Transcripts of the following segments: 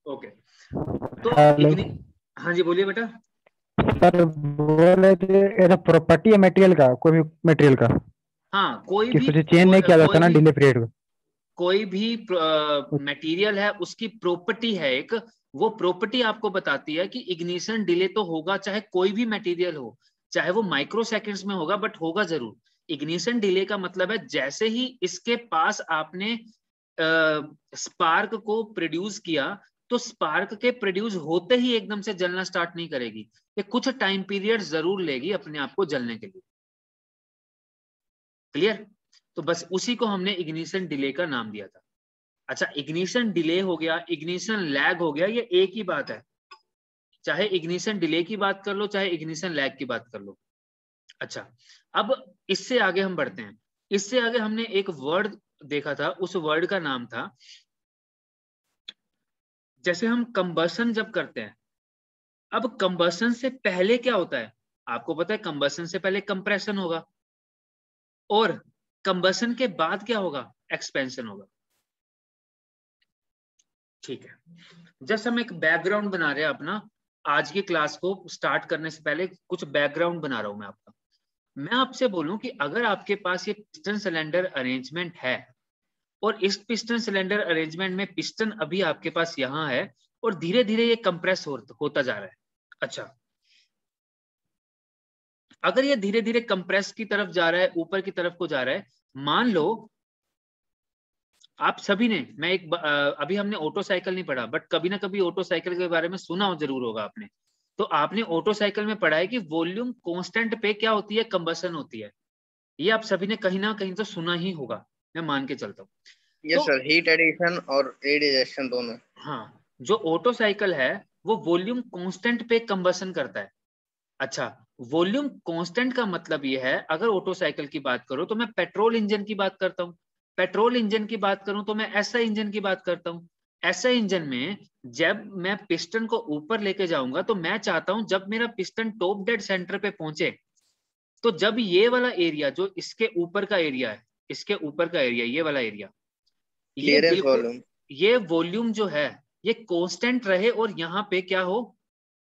Okay, तो hello हाँ जी बोलिए बेटा। सर, बोले कि ये प्रॉपर्टी है मटेरियल का, कोई भी मटेरियल का, हाँ कि उसको चेंज नहीं किया जाता ना डिले पीरियड को। कोई भी मटेरियल है, उसकी प्रॉपर्टी है एक, वो प्रॉपर्टी आपको बताती है कि इग्निशन डिले तो होगा, चाहे कोई भी मटेरियल हो, चाहे वो माइक्रो सेकंड्स में होगा, बट होगा जरूर। इग्निशन डिले का मतलब है जैसे ही इसके पास आपने स्पार्क को प्रोड्यूस किया, तो स्पार्क के प्रोड्यूस होते ही एकदम से जलना स्टार्ट नहीं करेगी, ये कुछ टाइम पीरियड जरूर लेगी अपने आप को जलने के लिए। क्लियर? तो बस उसी को हमने इग्निशन डिले का नाम दिया था। अच्छा, इग्निशन डिले हो गया, इग्निशन लैग हो गया, ये एक ही बात है। चाहे इग्निशन डिले की बात कर लो, चाहे इग्निशन लैग की बात कर लो। अच्छा, अब इससे आगे हम बढ़ते हैं। इससे आगे हमने एक वर्ड देखा था, उस वर्ड का नाम था, जैसे हम कंबसन जब करते हैं, अब कंबसन से पहले क्या होता है? आपको पता है कंबसन से पहले कंप्रेशन होगा, और कंबसन के बाद क्या होगा? एक्सपेंशन होगा। ठीक है, जस्ट हम एक बैकग्राउंड बना रहे हैं अपना, आज की क्लास को स्टार्ट करने से पहले कुछ बैकग्राउंड बना रहा हूं मैं आपका। मैं आपसे बोलूं कि अगर आपके पास ये पिस्टन सिलेंडर अरेंजमेंट है, और इस पिस्टन सिलेंडर अरेंजमेंट में पिस्टन अभी आपके पास यहाँ है, और धीरे धीरे ये कंप्रेस होता जा रहा है। अच्छा, अगर ये धीरे धीरे कंप्रेस की तरफ जा रहा है, ऊपर की तरफ को जा रहा है, मान लो आप सभी ने, मैं अभी हमने ऑटो साइकिल नहीं पढ़ा, बट कभी ना कभी ऑटो साइकिल के बारे में सुना हो जरूर होगा आपने। तो आपने ऑटो साइकिल में पढ़ा है कि वॉल्यूम कांस्टेंट पे क्या होती है? कंबसन होती है। ये आप सभी ने कहीं ना कहीं तो सुना ही होगा, मैं मान के चलता हूँ। यस तो सर, हीट एडिशन और एयर डिजेशन दोनों। हाँ, जो ऑटो साइकिल है वो वॉल्यूम कांस्टेंट पे कंबसन करता है। अच्छा, वॉल्यूम कांस्टेंट का मतलब ये है, अगर ऑटो साइकिल की बात करो तो मैं पेट्रोल इंजन की बात करता हूँ, पेट्रोल इंजन की बात करूं तो मैं एसआई इंजन की बात करता हूँ। एसआई इंजन में जब मैं पिस्टन को ऊपर लेके जाऊंगा, तो मैं चाहता हूं जब मेरा पिस्टन टॉप डेड सेंटर पे पहुंचे, तो जब ये वाला एरिया जो इसके ऊपर का एरिया है, इसके ऊपर का एरिया, ये वाला एरिया, ये क्लियरेंस बिल्कुल, वॉल्यूम। ये वॉल्यूम जो है ये कांस्टेंट रहे, और यहां पे क्या हो?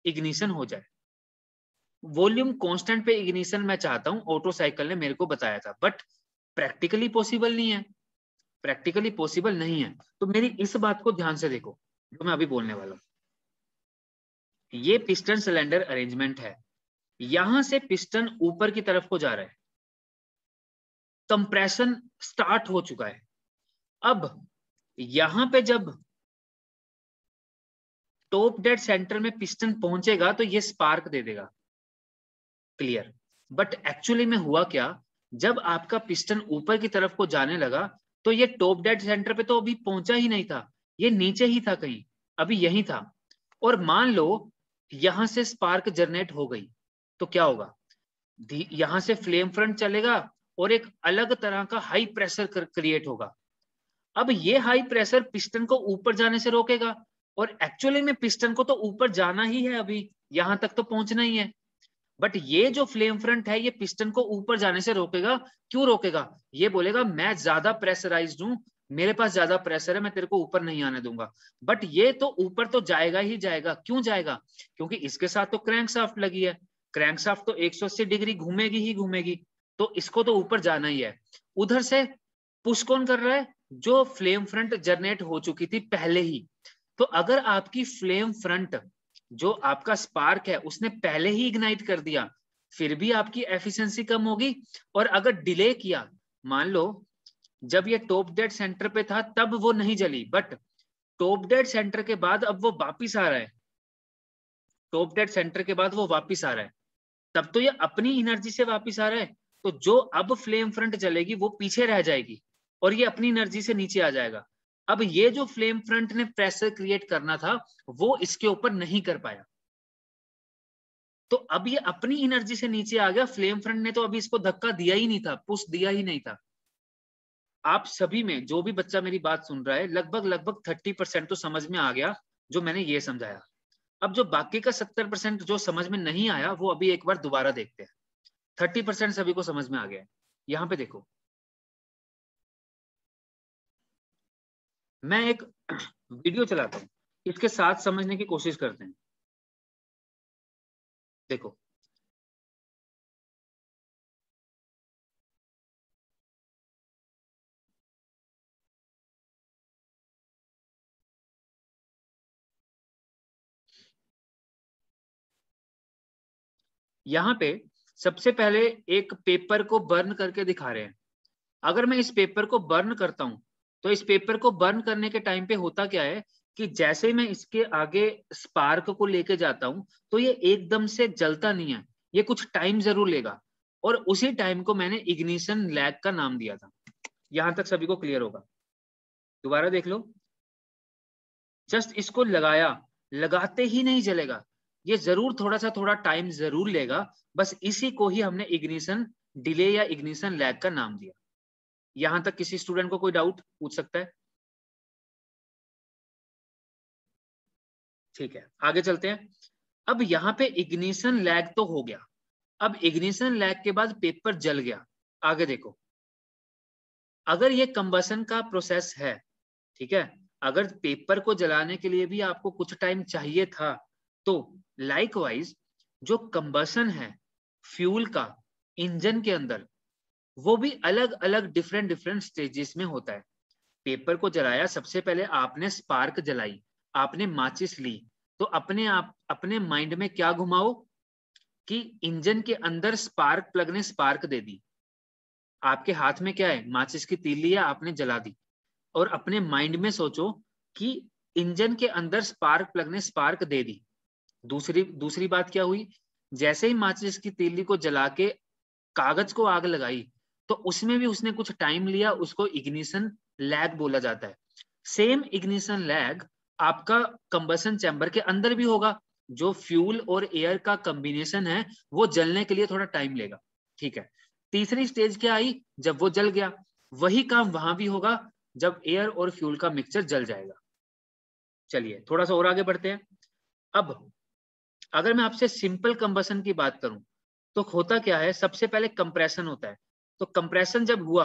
इग्निशन हो जाए। वॉल्यूम कांस्टेंट पे इग्निशन मैं चाहता हूं, ऑटो साइकिल ने मेरे को बताया था, बट प्रैक्टिकली पॉसिबल नहीं है। प्रैक्टिकली पॉसिबल नहीं है, तो मेरी इस बात को ध्यान से देखो जो मैं अभी बोलने वाला हूं। ये पिस्टन सिलेंडर अरेंजमेंट है, यहां से पिस्टन ऊपर की तरफ को जा रहा है, कंप्रेशन स्टार्ट हो चुका है। अब यहां पे जब टॉप डेड सेंटर में पिस्टन पहुंचेगा, तो ये स्पार्क दे देगा। क्लियर? बट एक्चुअली में हुआ क्या, जब आपका पिस्टन ऊपर की तरफ को जाने लगा, तो ये टॉप डेड सेंटर पे तो अभी पहुंचा ही नहीं था, ये नीचे ही था कहीं, अभी यही था। और मान लो यहां से स्पार्क जनरेट हो गई, तो क्या होगा? यहां से फ्लेम फ्रंट चलेगा, और एक अलग तरह का हाई प्रेशर क्रिएट होगा। अब ये हाई प्रेशर पिस्टन को ऊपर जाने से रोकेगा, और एक्चुअली में पिस्टन को तो ऊपर जाना ही है, अभी यहां तक तो पहुंचना ही है। बट ये जो फ्लेम फ्रंट है, ये पिस्टन को ऊपर जाने से रोकेगा। क्यों रोकेगा? ये बोलेगा मैं ज्यादा प्रेशराइज्ड हूं, मेरे पास ज्यादा प्रेशर है, मैं तेरे को ऊपर नहीं आने दूंगा। बट ये तो ऊपर तो जाएगा ही जाएगा। क्यों जाएगा? क्योंकि इसके साथ तो क्रैंक शाफ्ट लगी है, क्रैंक शाफ्ट तो 180 डिग्री घूमेगी ही घूमेगी, तो इसको तो ऊपर जाना ही है। उधर से पुश कौन कर रहा है? जो फ्लेम फ्रंट जनरेट हो चुकी थी पहले ही। तो अगर आपकी फ्लेम फ्रंट, जो आपका स्पार्क है, उसने पहले ही इग्नाइट कर दिया, फिर भी आपकी एफिशिएंसी कम होगी। और अगर डिले किया, मान लो जब ये टॉप डेड सेंटर पे था तब वो नहीं जली, बट टॉप डेड सेंटर के बाद अब वो वापिस आ रहा है, टॉप डेड सेंटर के बाद वो वापिस आ रहा है, तब तो ये अपनी एनर्जी से वापिस आ रहा है। तो जो अब फ्लेम फ्रंट जलेगी वो पीछे रह जाएगी, और ये अपनी एनर्जी से नीचे आ जाएगा। अब ये जो फ्लेम फ्रंट ने प्रेशर क्रिएट करना था, वो इसके ऊपर नहीं कर पाया, तो अब ये अपनी एनर्जी से नीचे आ गया। फ्लेम फ्रंट ने तो अभी इसको धक्का दिया ही नहीं था, पुश दिया ही नहीं था। आप सभी में जो भी बच्चा मेरी बात सुन रहा है, लगभग लगभग 30% तो समझ में आ गया जो मैंने ये समझाया। अब जो बाकी का 70% जो समझ में नहीं आया, वो अभी एक बार दोबारा देखते हैं। 30% सभी को समझ में आ गया है। यहाँ पे देखो, मैं एक वीडियो चलाता हूँ, इसके साथ समझने की कोशिश करते हैं। देखो यहाँ पे सबसे पहले एक पेपर को बर्न करके दिखा रहे हैं। अगर मैं इस पेपर को बर्न करता हूं तो इस पेपर को बर्न करने के टाइम पे होता क्या है कि जैसे ही मैं इसके आगे स्पार्क को लेके जाता हूं तो ये एकदम से जलता नहीं है, ये कुछ टाइम जरूर लेगा, और उसी टाइम को मैंने इग्निशन लैग का नाम दिया था। यहां तक सभी को क्लियर होगा? दोबारा देख लो, जस्ट इसको लगाया, लगाते ही नहीं जलेगा, ये जरूर थोड़ा टाइम जरूर लेगा, बस इसी को ही हमने इग्निशन डिले या इग्निशन लैग का नाम दिया। यहां तक किसी स्टूडेंट को कोई डाउट पूछ सकता है? ठीक है, आगे चलते हैं। अब यहाँ पे इग्निशन लैग तो हो गया, अब इग्निशन लैग के बाद पेपर जल गया। आगे देखो, अगर ये कंबसन का प्रोसेस है, ठीक है, अगर पेपर को जलाने के लिए भी आपको कुछ टाइम चाहिए था, तो लाइकवाइज जो कंबसन है फ्यूल का इंजन के अंदर, वो भी अलग अलग डिफरेंट स्टेजेस में होता है। पेपर को जलाया, सबसे पहले आपने स्पार्क जलाई, आपने माचिस ली, तो अपने आप अपने माइंड में क्या घुमाओ कि इंजन के अंदर स्पार्क प्लग ने स्पार्क दे दी, आपके हाथ में क्या है, माचिस की तीली है, आपने जला दी, और अपने माइंड में सोचो कि इंजन के अंदर स्पार्क प्लग ने स्पार्क दे दी। दूसरी बात क्या हुई, जैसे ही माचिस की तीली को जला के कागज को आग लगाई तो उसमें भी उसने कुछ टाइम लिया, उसको इग्निशन लैग बोला जाता है। सेम इग्निशन लैग आपका कंबसन चैम्बर के अंदर भी होगा, जो फ्यूल और एयर का कॉम्बिनेशन है वो जलने के लिए थोड़ा टाइम लेगा। ठीक है, तीसरी स्टेज क्या आई, जब वो जल गया, वही काम वहां भी होगा जब एयर और फ्यूल का मिक्सचर जल जाएगा। चलिए थोड़ा सा और आगे बढ़ते हैं। अब अगर मैं आपसे सिंपल कंबसन की बात करूं तो होता क्या है, सबसे पहले कंप्रेशन होता है। तो कंप्रेशन जब हुआ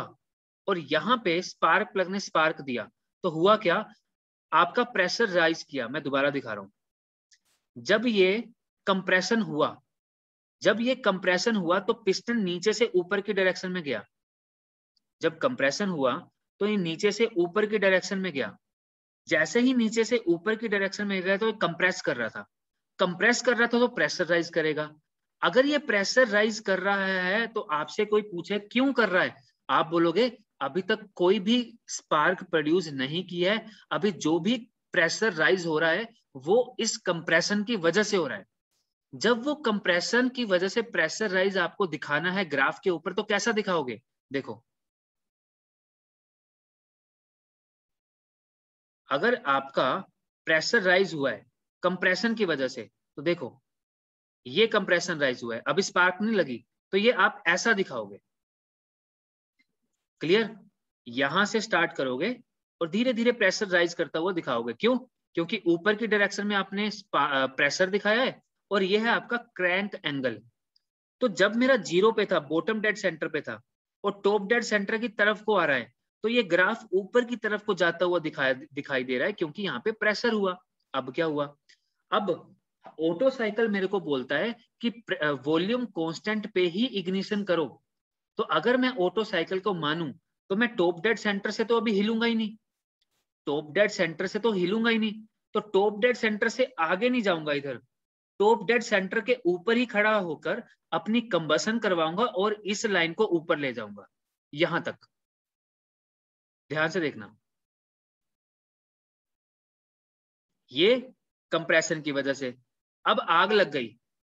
और यहाँ पे स्पार्क प्लग ने स्पार्क दिया तो हुआ क्या, आपका प्रेशर राइज किया। मैं दोबारा दिखा रहा हूं, जब ये कंप्रेशन हुआ, जब ये कंप्रेशन हुआ तो पिस्टन नीचे से ऊपर की डायरेक्शन में गया। जब कंप्रेशन हुआ तो ये नीचे से ऊपर की डायरेक्शन में गया, जैसे ही नीचे से ऊपर की डायरेक्शन में गया तो ये कंप्रेस कर रहा था, कंप्रेस कर रहा था तो प्रेशर राइज करेगा। अगर ये प्रेशर राइज कर रहा है तो आपसे कोई पूछे क्यों कर रहा है, आप बोलोगे अभी तक कोई भी स्पार्क प्रोड्यूस नहीं किया है, अभी जो भी प्रेशर राइज हो रहा है वो इस कंप्रेशन की वजह से हो रहा है। जब वो कंप्रेशन की वजह से प्रेशर राइज आपको दिखाना है ग्राफ के ऊपर तो कैसा दिखाओगे, देखो अगर आपका प्रेशर राइज हुआ है कंप्रेशन की वजह से तो देखो ये कंप्रेशन राइज हुआ है, अभी स्पार्क नहीं लगी, तो ये आप ऐसा दिखाओगे। क्लियर? यहां से स्टार्ट करोगे और धीरे धीरे प्रेशर राइज करता हुआ दिखाओगे। क्यों? क्योंकि ऊपर की डायरेक्शन में आपने प्रेशर दिखाया है और ये है आपका क्रैंक एंगल। तो जब मेरा जीरो पे था, बॉटम डेड सेंटर पे था और टॉप डेड सेंटर की तरफ को आ रहा है, तो ये ग्राफ ऊपर की तरफ को जाता हुआ दिखाई दे रहा है, क्योंकि यहाँ पे प्रेशर हुआ। अब क्या हुआ, अब ऑटो साइकिल मेरे को बोलता है कि वॉल्यूम कांस्टेंट पे ही इग्निशन करो। तो अगर मैं ऑटो साइकिल को मानूं तो मैं टॉप डेड सेंटर से तो अभी हिलूंगा ही नहीं, टॉप डेड सेंटर से तो हिलूंगा ही नहीं, तो टॉप डेड सेंटर से आगे नहीं जाऊंगा, इधर टॉप डेड सेंटर के ऊपर ही खड़ा होकर अपनी कंबसन करवाऊंगा और इस लाइन को ऊपर ले जाऊंगा। यहां तक ध्यान से देखना, ये कंप्रेशन की वजह से अब आग लग गई।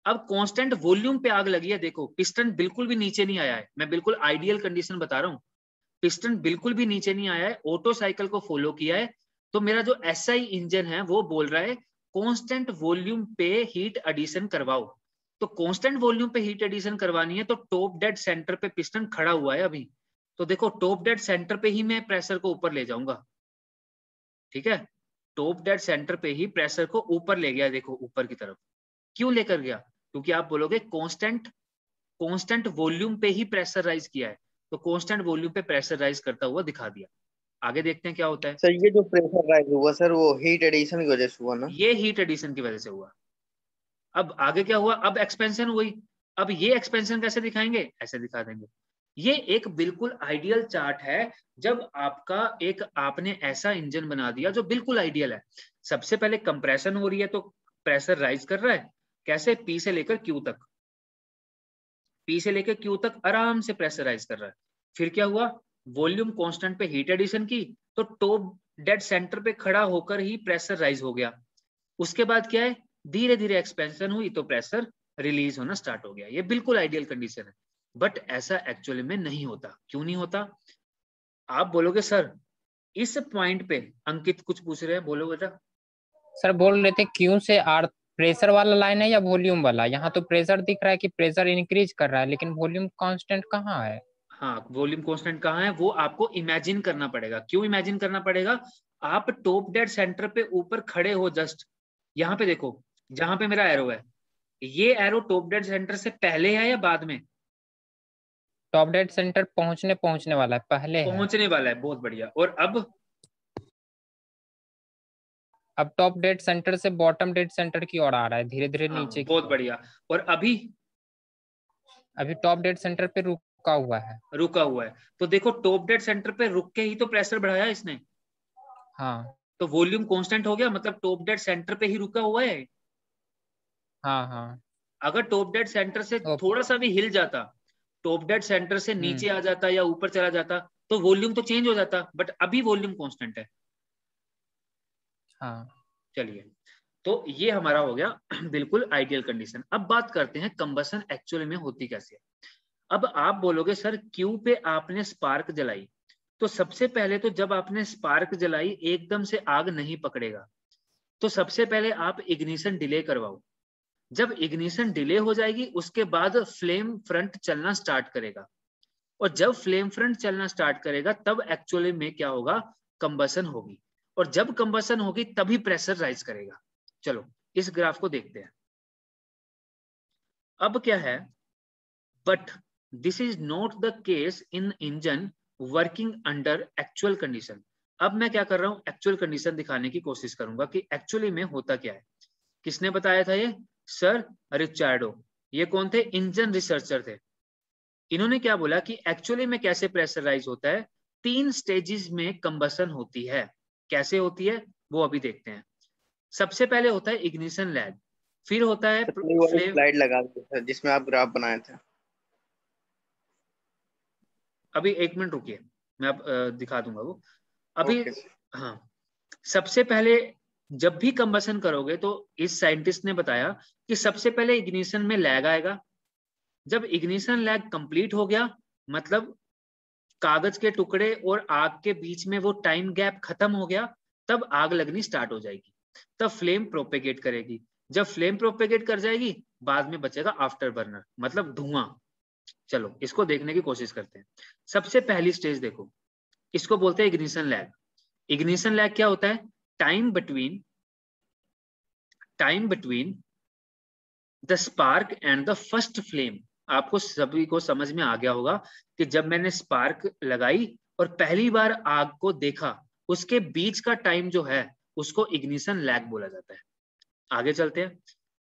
अब कांस्टेंट वॉल्यूम पे आग लगी है, देखो पिस्टन बिल्कुल भी नीचे नहीं आया है, मैं बिल्कुल आइडियल कंडीशन बता रहा हूं, पिस्टन बिल्कुल भी नीचे नहीं आया है, ऑटो साइकिल को फॉलो किया है। तो मेरा जो एसआई इंजन है वो बोल रहा है कांस्टेंट वॉल्यूम पे हीट एडिशन करवाओ। तो कांस्टेंट वॉल्यूम पे हीट एडिशन करवानी है तो टॉप डेड सेंटर पे पिस्टन खड़ा हुआ है अभी, तो देखो टॉप डेड सेंटर पे ही मैं प्रेशर को ऊपर ले जाऊंगा। ठीक है, टॉप डेड सेंटर पे ही प्रेशर को ऊपर ले गया, देखो ऊपर की तरफ। क्यों लेकर गया? क्योंकि आप बोलोगे कांस्टेंट वॉल्यूम पे ही प्रेशर राइज किया है, तो कांस्टेंट वॉल्यूम पे प्रेशर राइज करता हुआ दिखा दिया। आगे देखते हैं क्या होता है। सर ये जो प्रेशर राइज हुआ सर वो हीट एडिशन की वजह से हुआ ना? ये हीट एडिशन की वजह से हुआ। अब आगे क्या हुआ, अब एक्सपेंशन हुई। अब ये एक्सपेंशन कैसे दिखाएंगे, ऐसे दिखा देंगे। ये एक बिल्कुल आइडियल चार्ट है, जब आपका एक आपने ऐसा इंजन बना दिया जो बिल्कुल आइडियल है। सबसे पहले कंप्रेशन हो रही है तो प्रेशर राइज कर रहा है, कैसे, पी से लेकर क्यू तक, पी से लेकर क्यू तक आराम से प्रेशर राइज कर रहा है। फिर क्या हुआ, वॉल्यूम कांस्टेंट पे हीट एडिशन की तो टॉप डेड सेंटर पे खड़ा होकर ही प्रेशर राइज हो गया। उसके बाद क्या है, धीरे धीरे एक्सपेंशन हुई तो प्रेशर रिलीज होना स्टार्ट हो गया। ये बिल्कुल आइडियल कंडीशन है, बट ऐसा एक्चुअली में नहीं होता। क्यों नहीं होता, आप बोलोगे सर इस पॉइंट पे अंकित कुछ पूछ रहे हैं, बोलो बेटा। सर बोल रहे थे क्यू से आर प्रेशर वाला लाइन है या वॉल्यूम वाला? यहाँ तो प्रेशर दिख रहा है कि प्रेशर इंक्रीज कर रहा है, लेकिन वॉल्यूम कांस्टेंट कहाँ है? हाँ, वॉल्यूम कांस्टेंट कहाँ है वो आपको इमेजिन करना पड़ेगा। क्यों इमेजिन करना पड़ेगा, आप टॉप डेड सेंटर पे ऊपर खड़े हो, जस्ट यहाँ पे देखो, जहां पे मेरा एरो है, ये एरो टॉप डेड सेंटर से पहले है या बाद में? टॉप डेड सेंटर पहुंचने वाला है, पहले है। पहुंचने वाला है, बहुत बढ़िया। और अब टॉप डेड सेंटर से बॉटम डेड सेंटर की ओर आ रहा है, धीरे धीरे नीचे की बहुत ओर। बढ़िया। और अभी टॉप डेड सेंटर पे रुका हुआ है। रुका हुआ है, तो देखो टॉप डेड सेंटर पे रुक के ही तो प्रेशर बढ़ाया इसने। हाँ तो वॉल्यूम कांस्टेंट हो गया, मतलब टॉप डेड सेंटर पे ही रुका हुआ है। हाँ हाँ। अगर टॉप डेड सेंटर से थोड़ा सा भी हिल जाता, टॉप डेड सेंटर से नीचे आ जाता या ऊपर चला जाता, तो वॉल्यूम तो चेंज हो जाता, बट अभी वॉल्यूम कांस्टेंट है। हाँ चलिए, तो ये हमारा हो गया बिल्कुल आइडियल कंडीशन। अब बात करते हैं कंबसन एक्चुअली में होती कैसे है। अब आप बोलोगे सर क्यू पे आपने स्पार्क जलाई, तो सबसे पहले तो जब आपने स्पार्क जलाई एकदम से आग नहीं पकड़ेगा, तो सबसे पहले आप इग्निशन डिले करवाओ। जब इग्निशन डिले हो जाएगी उसके बाद फ्लेम फ्रंट चलना स्टार्ट करेगा, और जब फ्लेम फ्रंट चलना स्टार्ट करेगा तब एक्चुअली में क्या होगा, कंबसन होगी। और जब कंबसन होगी तभी प्रेशर राइज करेगा। चलो इस ग्राफ को देखते हैं। अब क्या है, but this is not the case in engine working under actual condition. अब मैं क्या कर रहा हूं, एक्चुअल कंडीशन दिखाने की कोशिश करूंगा कि एक्चुअली में होता क्या है। किसने बताया था ये, सर रिचार्डो। ये कौन थे, इंजन रिसर्चर थे। इन्होंने क्या बोला कि एक्चुअली में कैसे प्रेशराइज होता है, 3 स्टेजेस में कंबसन होती है। कैसे होती है वो अभी देखते हैं। सबसे पहले होता है इग्निशन लैग, फिर होता है फ्लेम। स्लाइड लगा दी सर जिसमें आप ग्राफ बनाए थे। अभी 1 मिनट रुकिए, मैं अब दिखा दूंगा वो अभी। ओके। हाँ, सबसे पहले जब भी कंबसन करोगे तो इस साइंटिस्ट ने बताया कि सबसे पहले इग्निशन में लैग आएगा। जब इग्निशन लैग कंप्लीट हो गया, मतलब कागज के टुकड़े और आग के बीच में वो टाइम गैप खत्म हो गया, तब आग लगनी स्टार्ट हो जाएगी, तब फ्लेम प्रोपेगेट करेगी। जब फ्लेम प्रोपेगेट कर जाएगी, बाद में बचेगा आफ्टर बर्नर, मतलब धुआं। चलो इसको देखने की कोशिश करते हैं। सबसे पहली स्टेज देखो, इसको बोलते हैं इग्निशन लैग। इग्निशन लैग क्या होता है, time between the spark and the first flame. आपको सभी को समझ में आ गया होगा कि जब मैंने स्पार्क लगाई और पहली बार आग को देखा, उसके बीच का टाइम जो है उसको इग्निशन लैग बोला जाता है। आगे चलते हैं।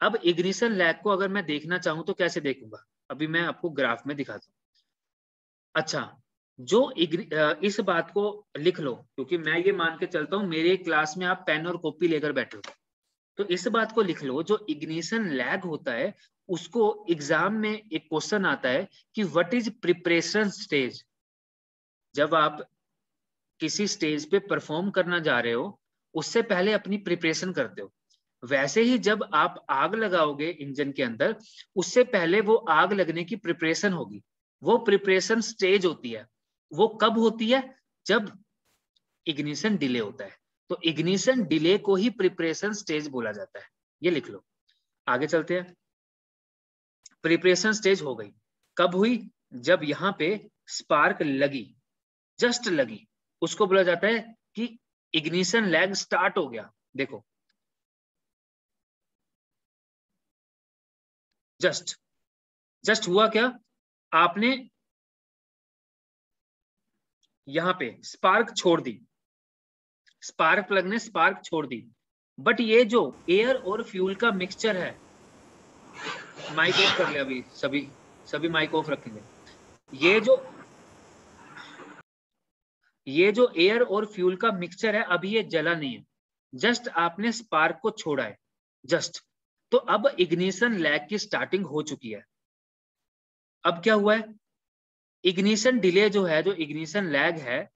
अब इग्निशन लैग को अगर मैं देखना चाहूं तो कैसे देखूंगा, अभी मैं आपको ग्राफ में दिखाता हूं। अच्छा, इस बात को लिख लो, क्योंकि मैं ये मान के चलता हूं मेरे क्लास में आप पेन और कॉपी लेकर बैठे हो, तो इस बात को लिख लो, जो इग्निशन लैग होता है उसको एग्जाम में एक क्वेश्चन आता है कि व्हाट इज प्रिपरेशन स्टेज। जब आप किसी स्टेज पे परफॉर्म करना जा रहे हो, उससे पहले अपनी प्रिपरेशन करते हो। वैसे ही जब आप आग लगाओगे इंजन के अंदर, उससे पहले वो आग लगने की प्रिपरेशन होगी, वो प्रिपरेशन स्टेज होती है। वो कब होती है, जब इग्निशन डिले होता है। तो इग्निशन डिले को ही प्रिपरेशन स्टेज बोला जाता है, ये लिख लो। आगे चलते हैं। प्रिपरेशन स्टेज हो गई, कब हुई, जब यहां पे स्पार्क लगी, जस्ट लगी, उसको बोला जाता है कि इग्निशन लैग स्टार्ट हो गया। देखो जस्ट हुआ क्या, आपने यहाँ पे स्पार्क छोड़ दी, स्पार्क प्लग ने स्पार्क छोड़ दी, बट ये जो एयर और फ्यूल का मिक्सचर है, माइक ऑफ कर ले अभी, सभी माइक ऑफ रखेंगे। ये जो एयर और फ्यूल का मिक्सचर है अभी ये जला नहीं है, जस्ट आपने स्पार्क को छोड़ा है, जस्ट। तो अब इग्निशन लैग की स्टार्टिंग हो चुकी है। अब क्या हुआ है, इग्निशन डिले जो है, जो इग्निशन लैग है,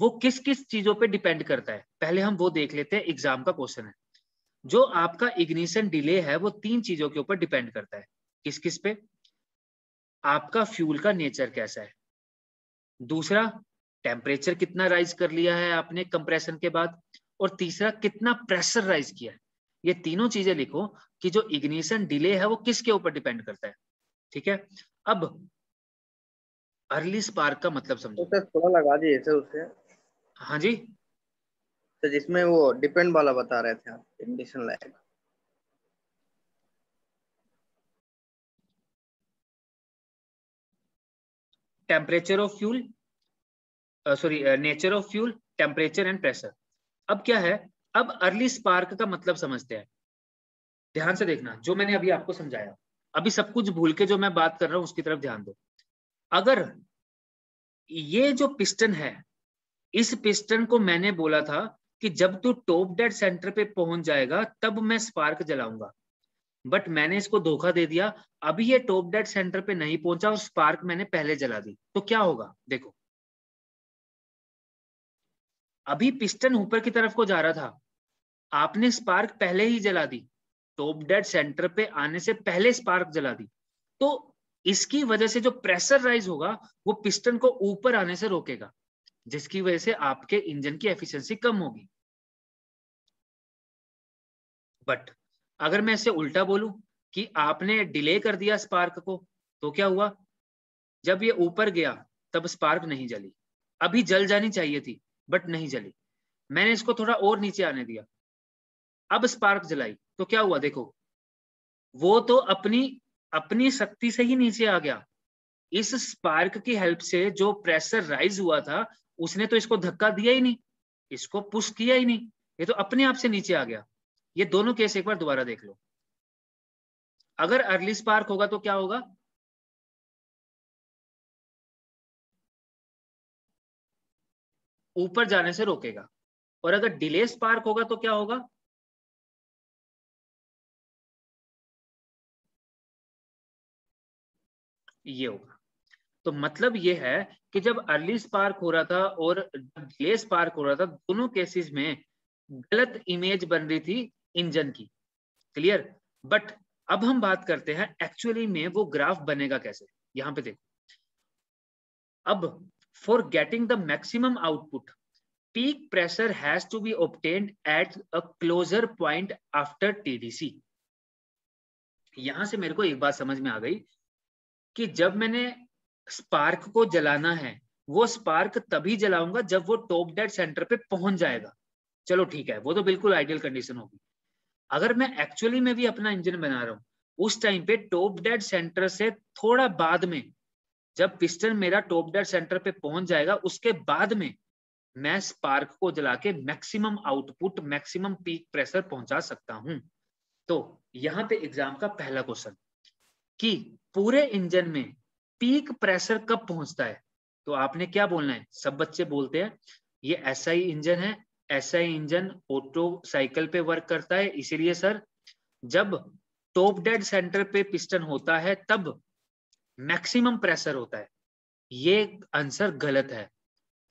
वो किस किस चीजों पे डिपेंड करता है, पहले हम वो देख लेते हैं। एग्जाम का क्वेश्चन है। जो आपका इग्निशन डिले है वो 3 चीजों के ऊपर डिपेंड करता है। किस किस पे? आपका फ्यूल का नेचर कैसा है, दूसरा टेम्परेचर कितना राइज कर लिया है आपने कंप्रेशन के बाद, और तीसरा कितना प्रेशर राइज किया है। ये तीनों चीजें लिखो कि जो इग्निशन डिले है वो किसके ऊपर डिपेंड करता है। ठीक है, अब अर्ली स्पार्क का मतलब समझो। तो सर थोड़ा लगा दिए सर उससे, हाँ जी, तो जिसमें वो डिपेंड वाला बता रहे थे आप, ignition lag. Temperature of fuel, sorry nature of fuel, temperature and pressure. अब क्या है, अब अर्ली स्पार्क का मतलब समझते हैं। ध्यान से देखना जो मैंने अभी आपको समझाया, अभी सब कुछ भूल के जो मैं बात कर रहा हूं उसकी तरफ ध्यान दो। अगर ये जो पिस्टन है, इस पिस्टन को मैंने बोला था कि जब तू टॉप डेड सेंटर पे पहुंच जाएगा तब मैं स्पार्क जलाऊंगा, बट मैंने इसको धोखा दे दिया। अभी ये टॉप डेड सेंटर पे नहीं पहुंचा और स्पार्क मैंने पहले जला दी, तो क्या होगा देखो। अभी पिस्टन ऊपर की तरफ को जा रहा था, आपने स्पार्क पहले ही जला दी, टॉप डेड सेंटर पे आने से पहले स्पार्क जला दी, तो इसकी वजह से जो प्रेशर राइज होगा वो पिस्टन को ऊपर आने से रोकेगा, जिसकी वजह से आपके इंजन की एफिशिएंसी कम होगी। बट अगर मैं इसे उल्टा बोलूं कि आपने डिले कर दिया स्पार्क को, तो क्या हुआ, जब ये ऊपर गया तब स्पार्क नहीं जली। अभी जल जानी चाहिए थी बट नहीं जली, मैंने इसको थोड़ा और नीचे आने दिया, अब स्पार्क जलाई, तो क्या हुआ देखो, वो तो अपनी शक्ति से ही नीचे आ गया। इस स्पार्क की हेल्प से जो प्रेशर राइज हुआ था उसने तो इसको धक्का दिया ही नहीं, इसको पुश किया ही नहीं, ये तो अपने आप से नीचे आ गया। ये दोनों केस एक बार दोबारा देख लो। अगर अर्ली स्पार्क होगा तो क्या होगा, ऊपर जाने से रोकेगा, और अगर डिले स्पार्क होगा तो क्या होगा, ये होगा। तो मतलब ये है कि जब अर्ली स्पार्क हो रहा था और डिले स्पार्क हो रहा था, दोनों केसेस में गलत इमेज बन रही थी इंजन की। क्लियर? बट अब हम बात करते हैं एक्चुअली में वो ग्राफ बनेगा कैसे। यहां पे देखो, अब for getting the maximum output peak pressure has to be obtained at a closer point after TDC. यहां से मेरे को एक बात समझ में आ गई कि जब मैंने स्पार्क को जलाना है, वो स्पार्क तभी जलाऊंगा जब वो टॉप डेड सेंटर पे पहुंच जाएगा। चलो ठीक है, वो तो बिल्कुल आइडियल कंडीशन होगी। अगर मैं एक्चुअली में भी अपना इंजन बना रहा हूं, उस टाइम पे टॉप डेड सेंटर से थोड़ा बाद में, जब पिस्टन मेरा टॉप डेड सेंटर पे पहुंच जाएगा, उसके बाद में मैं स्पार्क को जला के maximum output, maximum peak pressure पहुंचा सकता हूं। तो यहां पे एग्जाम का पहला क्वेश्चन कि पूरे इंजन में पीक प्रेशर कब पहुंचता है, तो आपने क्या बोलना है। सब बच्चे बोलते हैं ये एसआई इंजन है, एसआई इंजन ऑटो साइकिल पे वर्क करता है, इसीलिए सर जब टॉप डेड सेंटर पे पिस्टन होता है तब मैक्सिमम प्रेशर होता है। ये आंसर गलत है।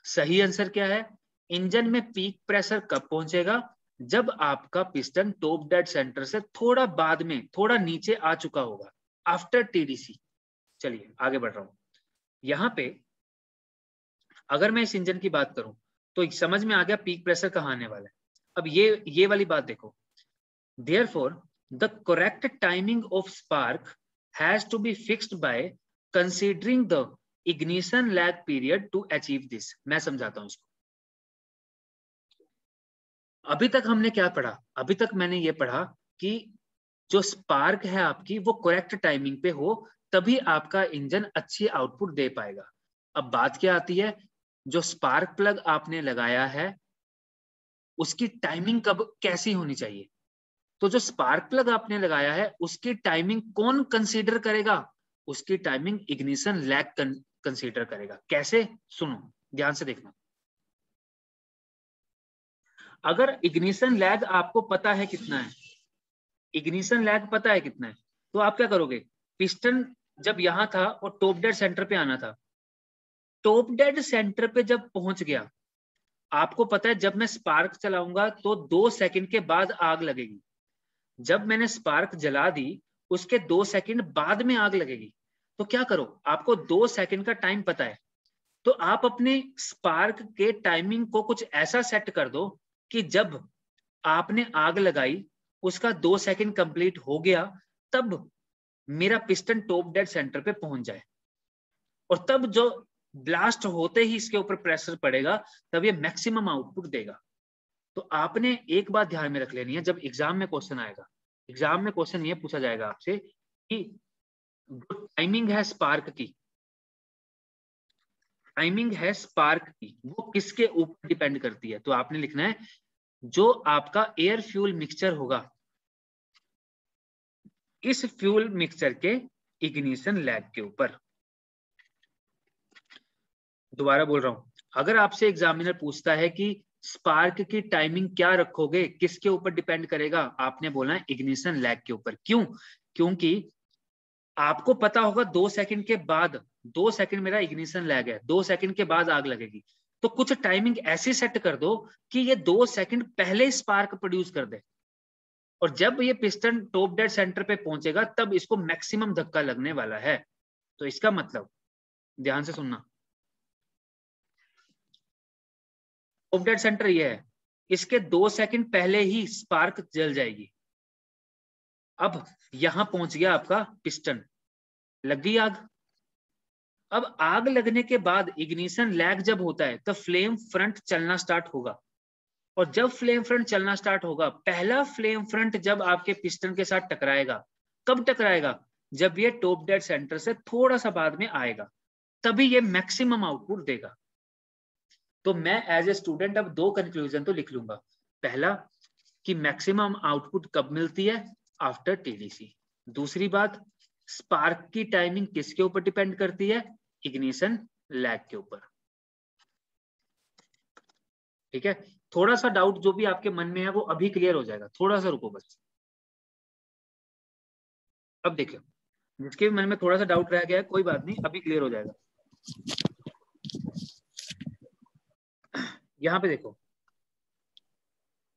सही आंसर क्या है, इंजन में पीक प्रेशर कब पहुंचेगा, जब आपका पिस्टन टॉप डेड सेंटर से थोड़ा बाद में, थोड़ा नीचे आ चुका होगा, आफ्टर टीडीसी। चलिए आगे बढ़ रहा हूं। यहां पे अगर मैं इस इंजन की बात करूं तो समझ में आ गया पीक प्रेशर कहां आने वाला है। अब ये वाली बात देखो, therefore the correct timing of spark has to be fixed by considering the ignition lag period to achieve this. मैं समझाता हूं इसको। अभी तक हमने क्या पढ़ा, अभी तक मैंने ये पढ़ा कि जो स्पार्क है आपकी वो करेक्ट टाइमिंग पे हो, तभी आपका इंजन अच्छी आउटपुट दे पाएगा। अब बात क्या आती है, जो स्पार्क प्लग आपने लगाया है उसकी टाइमिंग कब कैसी होनी चाहिए। तो जो स्पार्क प्लग आपने लगाया है उसकी टाइमिंग कौन कंसीडर करेगा, उसकी टाइमिंग इग्निशन लैग कंसीडर करेगा। कैसे, सुनो ध्यान से देखना। अगर इग्निशन लैग आपको पता है कितना है, इग्निशन लैग पता है कितना है, तो आप क्या करोगे, पिस्टन जब यहां था और टॉप डेड सेंटर पे आना था, टॉप डेड सेंटर पे जब पहुंच गया, आपको पता है जब मैं स्पार्क चलाऊंगा तो 2 सेकंड के बाद आग लगेगी। जब मैंने स्पार्क जला दी उसके 2 सेकंड बाद में आग लगेगी। तो क्या करो, आपको 2 सेकंड का टाइम पता है, तो आप अपने स्पार्क के टाइमिंग को कुछ ऐसा सेट कर दो कि जब आपने आग लगाई उसका 2 सेकंड कंप्लीट हो गया, तब मेरा पिस्टन टॉप डेड सेंटर पे पहुंच जाए, और तब जो ब्लास्ट होते ही इसके ऊपर प्रेशर पड़ेगा तब ये मैक्सिमम आउटपुट देगा। तो आपने एक बात ध्यान में रख लेनी है, जब एग्जाम में क्वेश्चन आएगा, एग्जाम में क्वेश्चन ये पूछा जाएगा आपसे कि जो टाइमिंग है स्पार्क की, टाइमिंग है स्पार्क की, वो किसके ऊपर डिपेंड करती है। तो आपने लिखना है जो आपका एयर फ्यूल मिक्सचर होगा, इस फ्यूल मिक्सचर के इग्निशन लैग के ऊपर। दोबारा बोल रहा हूं, अगर आपसे एग्जामिनर पूछता है कि स्पार्क की टाइमिंग क्या रखोगे, किसके ऊपर डिपेंड करेगा, आपने बोलना है इग्निशन लैग के ऊपर। क्यों, क्योंकि आपको पता होगा 2 सेकंड के बाद, 2 सेकंड मेरा इग्निशन लैग है, 2 सेकंड के बाद आग लगेगी, तो कुछ टाइमिंग ऐसी सेट कर दो कि ये 2 सेकंड पहले स्पार्क प्रोड्यूस कर दे, और जब ये पिस्टन टॉप डेड सेंटर पे पहुंचेगा तब इसको मैक्सिमम धक्का लगने वाला है। तो इसका मतलब, ध्यान से सुनना, टॉप डेड सेंटर ये है, इसके 2 सेकंड पहले ही स्पार्क जल जाएगी। अब यहां पहुंच गया आपका पिस्टन, लग गई आग। अब आग लगने के बाद इग्निशन लैग जब होता है तो फ्लेम फ्रंट चलना स्टार्ट होगा, और जब फ्लेम फ्रंट चलना स्टार्ट होगा, पहला फ्लेम फ्रंट जब आपके पिस्टन के साथ टकराएगा, कब टकराएगा, जब ये टॉप डेड सेंटर से थोड़ा सा बाद में आएगा, तभी ये मैक्सिमम आउटपुट देगा। तो मैं एज ए स्टूडेंट अब 2 कंक्लूजन तो लिख लूंगा। पहला कि मैक्सिमम आउटपुट कब मिलती है, आफ्टर टीडीसी। दूसरी बात, स्पार्क की टाइमिंग किसके ऊपर डिपेंड करती है, इग्निशन लैग के ऊपर। ठीक है, थोड़ा सा डाउट जो भी आपके मन में है वो अभी क्लियर हो जाएगा, थोड़ा सा रुको बस। अब देखिए, जिसके मन में थोड़ा सा डाउट रह गया है कोई बात नहीं, अभी क्लियर हो जाएगा। यहां पे देखो,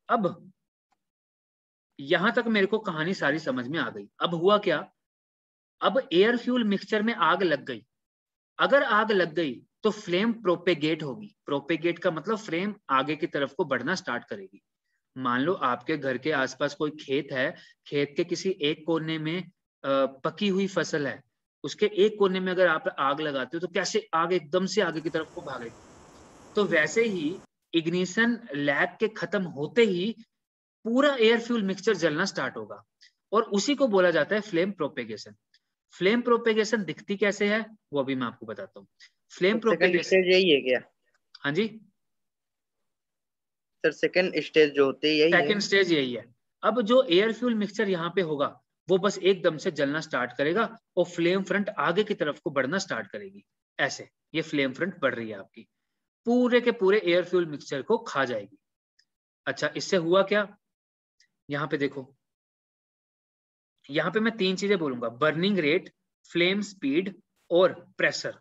अब यहां तक मेरे को कहानी सारी समझ में आ गई। अब हुआ क्या, अब एयर फ्यूल मिक्सचर में आग लग गई। अगर आग लग गई तो फ्लेम प्रोपेगेट होगी। प्रोपेगेट का मतलब फ्लेम आगे की तरफ को बढ़ना स्टार्ट करेगी। मान लो आपके घर के आसपास कोई खेत है, खेत के किसी एक कोने में पकी हुई फसल है, उसके एक कोने में अगर आप आग लगाते हो तो कैसे आग एकदम से आगे की तरफ को भागेगी। तो वैसे ही इग्निशन लैग के खत्म होते ही पूरा एयर फ्यूल मिक्सचर जलना स्टार्ट होगा, और उसी को बोला जाता है फ्लेम प्रोपेगेशन। फ्लेम प्रोपेगेशन दिखती कैसे है वो अभी मैं आपको बताता हूँ। फ्लेम सेकंड प्रोपेगेशन, स्टेज यही है क्या हाँ जी सर, सेकंड स्टेज जो होती है यही है? सेकंड स्टेज यही है। अब जो एयर फ्यूल मिक्सचर यहाँ पे होगा वो बस एकदम से जलना स्टार्ट करेगा और फ्लेम फ्रंट आगे की तरफ को बढ़ना स्टार्ट करेगी। ऐसे ये फ्लेम फ्रंट बढ़ रही है आपकी, पूरे के पूरे एयर फ्यूल मिक्सचर को खा जाएगी। अच्छा, इससे हुआ क्या, यहाँ पे देखो, यहाँ पे मैं 3 चीजें बोलूंगा, बर्निंग रेट, फ्लेम स्पीड और प्रेशर।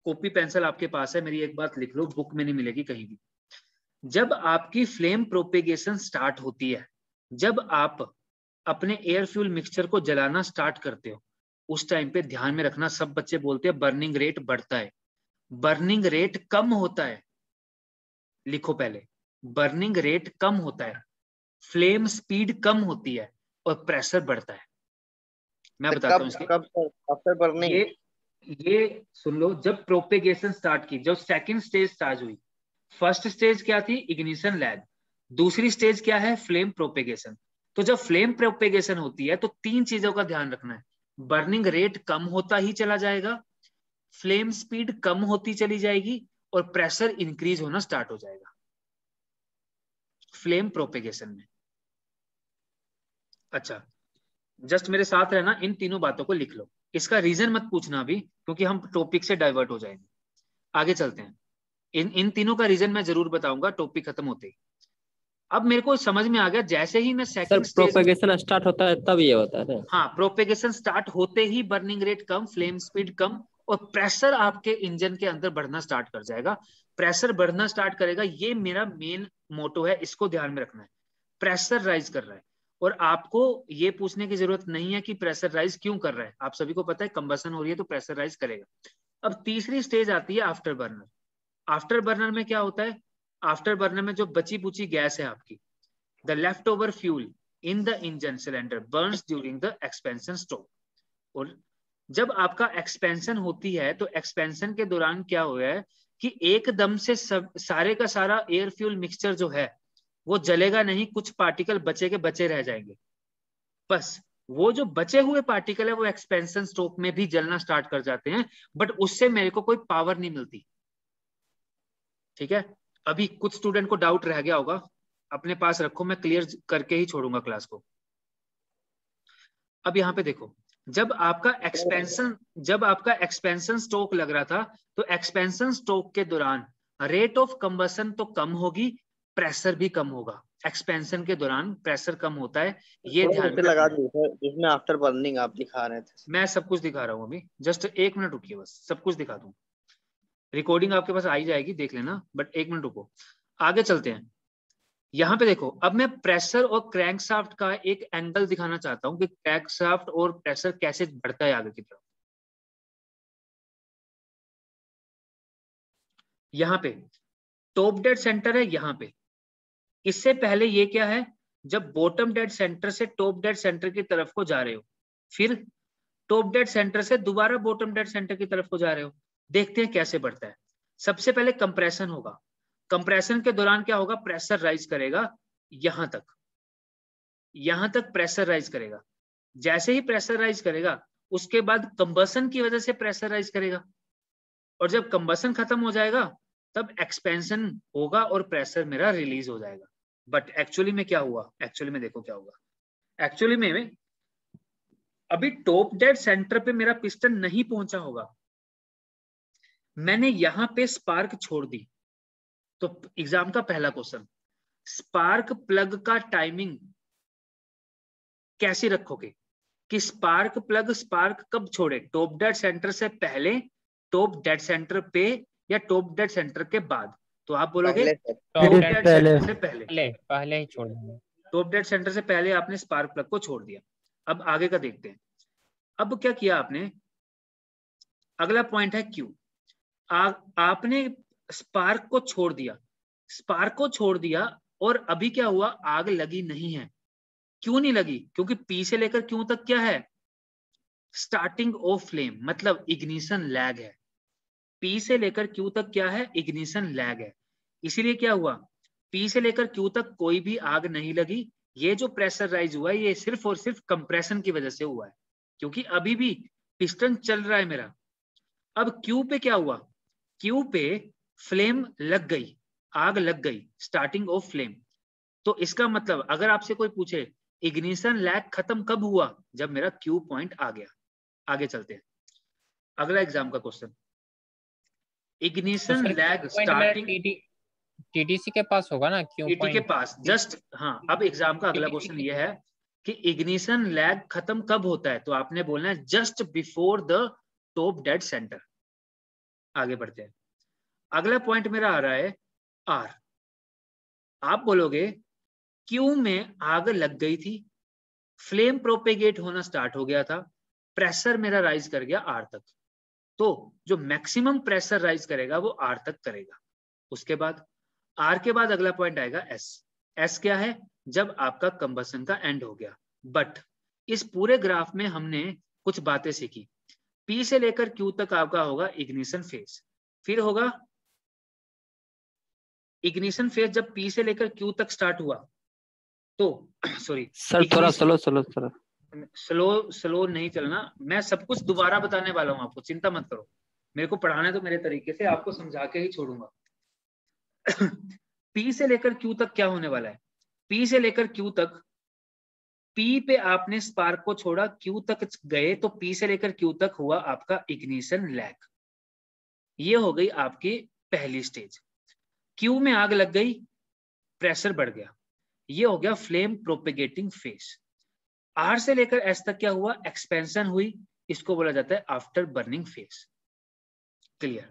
कॉपी पेंसिल आपके पास है, मेरी एक बात लिख लो, बुक में नहीं मिलेगी कहीं भी। जब आपकी फ्लेम प्रोपेगेशन स्टार्ट होती है, जब आप अपने एयर फ्यूल मिक्सचर को जलाना स्टार्ट करते हो, उस टाइम पे ध्यान में रखना, सब बच्चे बोलते हैं बर्निंग रेट बढ़ता है, बर्निंग रेट कम होता है। लिखो पहले, बर्निंग रेट कम होता है, फ्लेम स्पीड कम होती है और प्रेशर बढ़ता है। मैं बताता हूँ इसके, कब आफ्टर बर्निंग? ये सुन लो, जब प्रोपेगेशन स्टार्ट की, जब सेकंड स्टेज स्टार्ट हुई, फर्स्ट स्टेज क्या थी, इग्निशन लैग, दूसरी स्टेज क्या है, फ्लेम प्रोपेगेशन। तो जब फ्लेम प्रोपेगेशन होती है तो 3 चीजों का ध्यान रखना है, बर्निंग रेट कम होता ही चला जाएगा, फ्लेम स्पीड कम होती चली जाएगी और प्रेशर इंक्रीज होना स्टार्ट हो जाएगा फ्लेम प्रोपेगेशन में। अच्छा, जस्ट मेरे साथ रहना, इन तीनों बातों को लिख लो। इसका रीजन मत पूछना अभी, क्योंकि हम टॉपिक से डाइवर्ट हो जाएंगे। आगे चलते हैं। इन तीनों का रीजन मैं जरूर बताऊंगा टॉपिक खत्म होते ही। अब मेरे को समझ में आ गया, जैसे ही मैं sir second stage, propagation start होता है तब ये होता है ना? हाँ, प्रोपेगेशन स्टार्ट होते ही बर्निंग रेट कम, फ्लेम स्पीड कम और प्रेशर आपके इंजन के अंदर बढ़ना स्टार्ट कर जाएगा। प्रेशर बढ़ना स्टार्ट करेगा, ये मेरा मेन मोटो है, इसको ध्यान में रखना है। प्रेशर राइज कर रहा है और आपको ये पूछने की जरूरत नहीं है कि प्रेशर राइज क्यों कर रहा है, आप सभी को पता है कंबसन हो रही है तो प्रेशर राइज करेगा। अब तीसरी स्टेज आती है आफ्टर बर्नर। आफ्टर बर्नर में क्या होता है? आफ्टर बर्नर में जो बची बुची गैस है आपकी, the left over fuel in the engine cylinder Burns during the expansion stroke. और जब आपका एक्सपेंशन होती है तो एक्सपेंशन के दौरान क्या हुआ है कि एकदम से सब सारे का सारा एयर फ्यूल मिक्सचर जो है वो जलेगा नहीं, कुछ पार्टिकल बचे के बचे रह जाएंगे। बस वो जो बचे हुए पार्टिकल है वो एक्सपेंशन स्ट्रोक में भी जलना स्टार्ट कर जाते हैं, बट उससे मेरे को कोई पावर नहीं मिलती। ठीक है, अभी कुछ स्टूडेंट को डाउट रह गया होगा, अपने पास रखो, मैं क्लियर करके ही छोड़ूंगा क्लास को। अब यहाँ पे देखो, जब आपका एक्सपेंशन स्ट्रोक लग रहा था तो एक्सपेंशन स्ट्रोक के दौरान रेट ऑफ कंबसन तो कम होगी, प्रेशर भी कम होगा। एक्सपेंशन के दौरान प्रेशर कम होता है, ये ध्यान में लगा रखना है। दी सर, जिसमें आफ्टर बर्निंग आप दिखा रहे थे। मैं सब कुछ दिखा रहा हूँ अभी, जस्ट 1 मिनट रुकिए, बस सब कुछ दिखा दूं। रिकॉर्डिंग आपके पास आई जाएगी, देख लेना, बट 1 मिनट रुको, आगे चलते हैं। यहाँ पे देखो, अब मैं प्रेशर और क्रैंकशाफ्ट का एक एंगल दिखाना चाहता हूँ कि क्रैंकशाफ्ट और प्रेशर कैसे बढ़ता है आगे की तरफ। यहाँ पे टॉप डेड सेंटर है, यहाँ पे इससे पहले ये क्या है, जब बॉटम डेड सेंटर से टॉप डेड सेंटर की तरफ को जा रहे हो, फिर टॉप डेड सेंटर से दोबारा बॉटम डेड सेंटर की तरफ को जा रहे हो। देखते हैं कैसे बढ़ता है। सबसे पहले कंप्रेशन होगा, कंप्रेशन के दौरान क्या होगा, प्रेशर राइज करेगा, यहां तक प्रेशर राइज करेगा। जैसे ही प्रेशर राइज करेगा उसके बाद कंबसन की वजह से प्रेशर राइज करेगा, और जब कंबसन खत्म हो जाएगा तब एक्सपेंशन होगा और प्रेशर मेरा रिलीज हो जाएगा। बट एक्चुअली में क्या हुआ, एक्चुअली में देखो क्या होगा। एक्चुअली में अभी टॉप डेड सेंटर पे मेरा पिस्टन नहीं पहुंचा होगा, मैंने यहां पे स्पार्क छोड़ दी। तो एग्जाम का पहला क्वेश्चन, स्पार्क प्लग का टाइमिंग कैसे रखोगे कि स्पार्क प्लग स्पार्क कब छोड़े, टॉप डेड सेंटर से पहले, टॉप डेड सेंटर पे, या टॉप डेड सेंटर के बाद? तो आप बोलोगे टॉप डेड सेंटर से पहले ही छोड़ देंगे। टॉप डेड सेंटर से पहले आपने स्पार्क प्लग को छोड़ दिया। अब आगे का देखते हैं। अब क्या किया आपने, अगला पॉइंट है क्यू। आपने स्पार्क को छोड़ दिया, स्पार्क को छोड़ दिया, और अभी क्या हुआ, आग लगी नहीं है। क्यों नहीं लगी? क्योंकि पी से लेकर क्यू तक क्या है, स्टार्टिंग ऑफ फ्लेम, मतलब इग्निशन लैग है। पी से लेकर क्यू तक क्या है, इग्निशन लैग है। इसीलिए क्या हुआ, पी से लेकर क्यू तक कोई भी आग नहीं लगी। ये जो प्रेशर राइज हुआ है ये सिर्फ और सिर्फ कंप्रेशन की वजह से हुआ है, क्योंकि अभी भी पिस्टन चल रहा है मेरा। अब क्यू पे क्या हुआ, क्यू पे फ्लेम लग गई, आग लग गई, स्टार्टिंग ऑफ फ्लेम। तो इसका मतलब अगर आपसे कोई पूछे इग्निशन लैग खत्म कब हुआ, जब मेरा क्यू पॉइंट आ गया। आगे चलते हैं, अगला एग्जाम का question, ignition lag starting TDC के पास होगा ना, क्यू टीटी के पॉइंट पास, जस्ट हाँ। अब एग्जाम का अगला क्वेश्चन ये है कि इग्निशन लैग खत्म कब होता है, तो आपने बोलना है just before the top dead centre. आगे बढ़ते हैं, अगला पॉइंट मेरा आ रहा है आर। आप बोलोगे क्यू में आग लग गई थी, फ्लेम प्रोपेगेट होना स्टार्ट हो गया था, प्रेशर मेरा राइज कर गया आर तक। तो जो मैक्सिमम प्रेशर राइज करेगा वो आर तक करेगा। उसके बाद आर के बाद अगला पॉइंट आएगा एस। एस क्या है, जब आपका कंबसन का एंड हो गया। बट इस पूरे ग्राफ में हमने कुछ बातें सीखी। पी से लेकर क्यू तक आपका होगा इग्निशन फेज, फिर होगा इग्निशन फेज जब पी से लेकर क्यू तक स्टार्ट हुआ तो सॉरी सर थोड़ा स्लो स्लो नहीं चलना, मैं सब कुछ दोबारा बताने वाला हूं आपको, चिंता मत करो। मेरे को पढ़ाना है तो मेरे तरीके से, आपको समझा के ही छोड़ूंगा। P से लेकर Q तक क्या होने वाला है? P से लेकर Q तक, P पे आपने स्पार्क को छोड़ा, Q तक गए, तो P से लेकर Q तक हुआ आपका इग्निशन लैग। ये हो गई आपकी पहली स्टेज। Q में आग लग गई, प्रेशर बढ़ गया, ये हो गया फ्लेम प्रोपेगेटिंग फेज। R से लेकर S तक क्या हुआ? एक्सपेंशन हुई, इसको बोला जाता है आफ्टर बर्निंग फेज। क्लियर?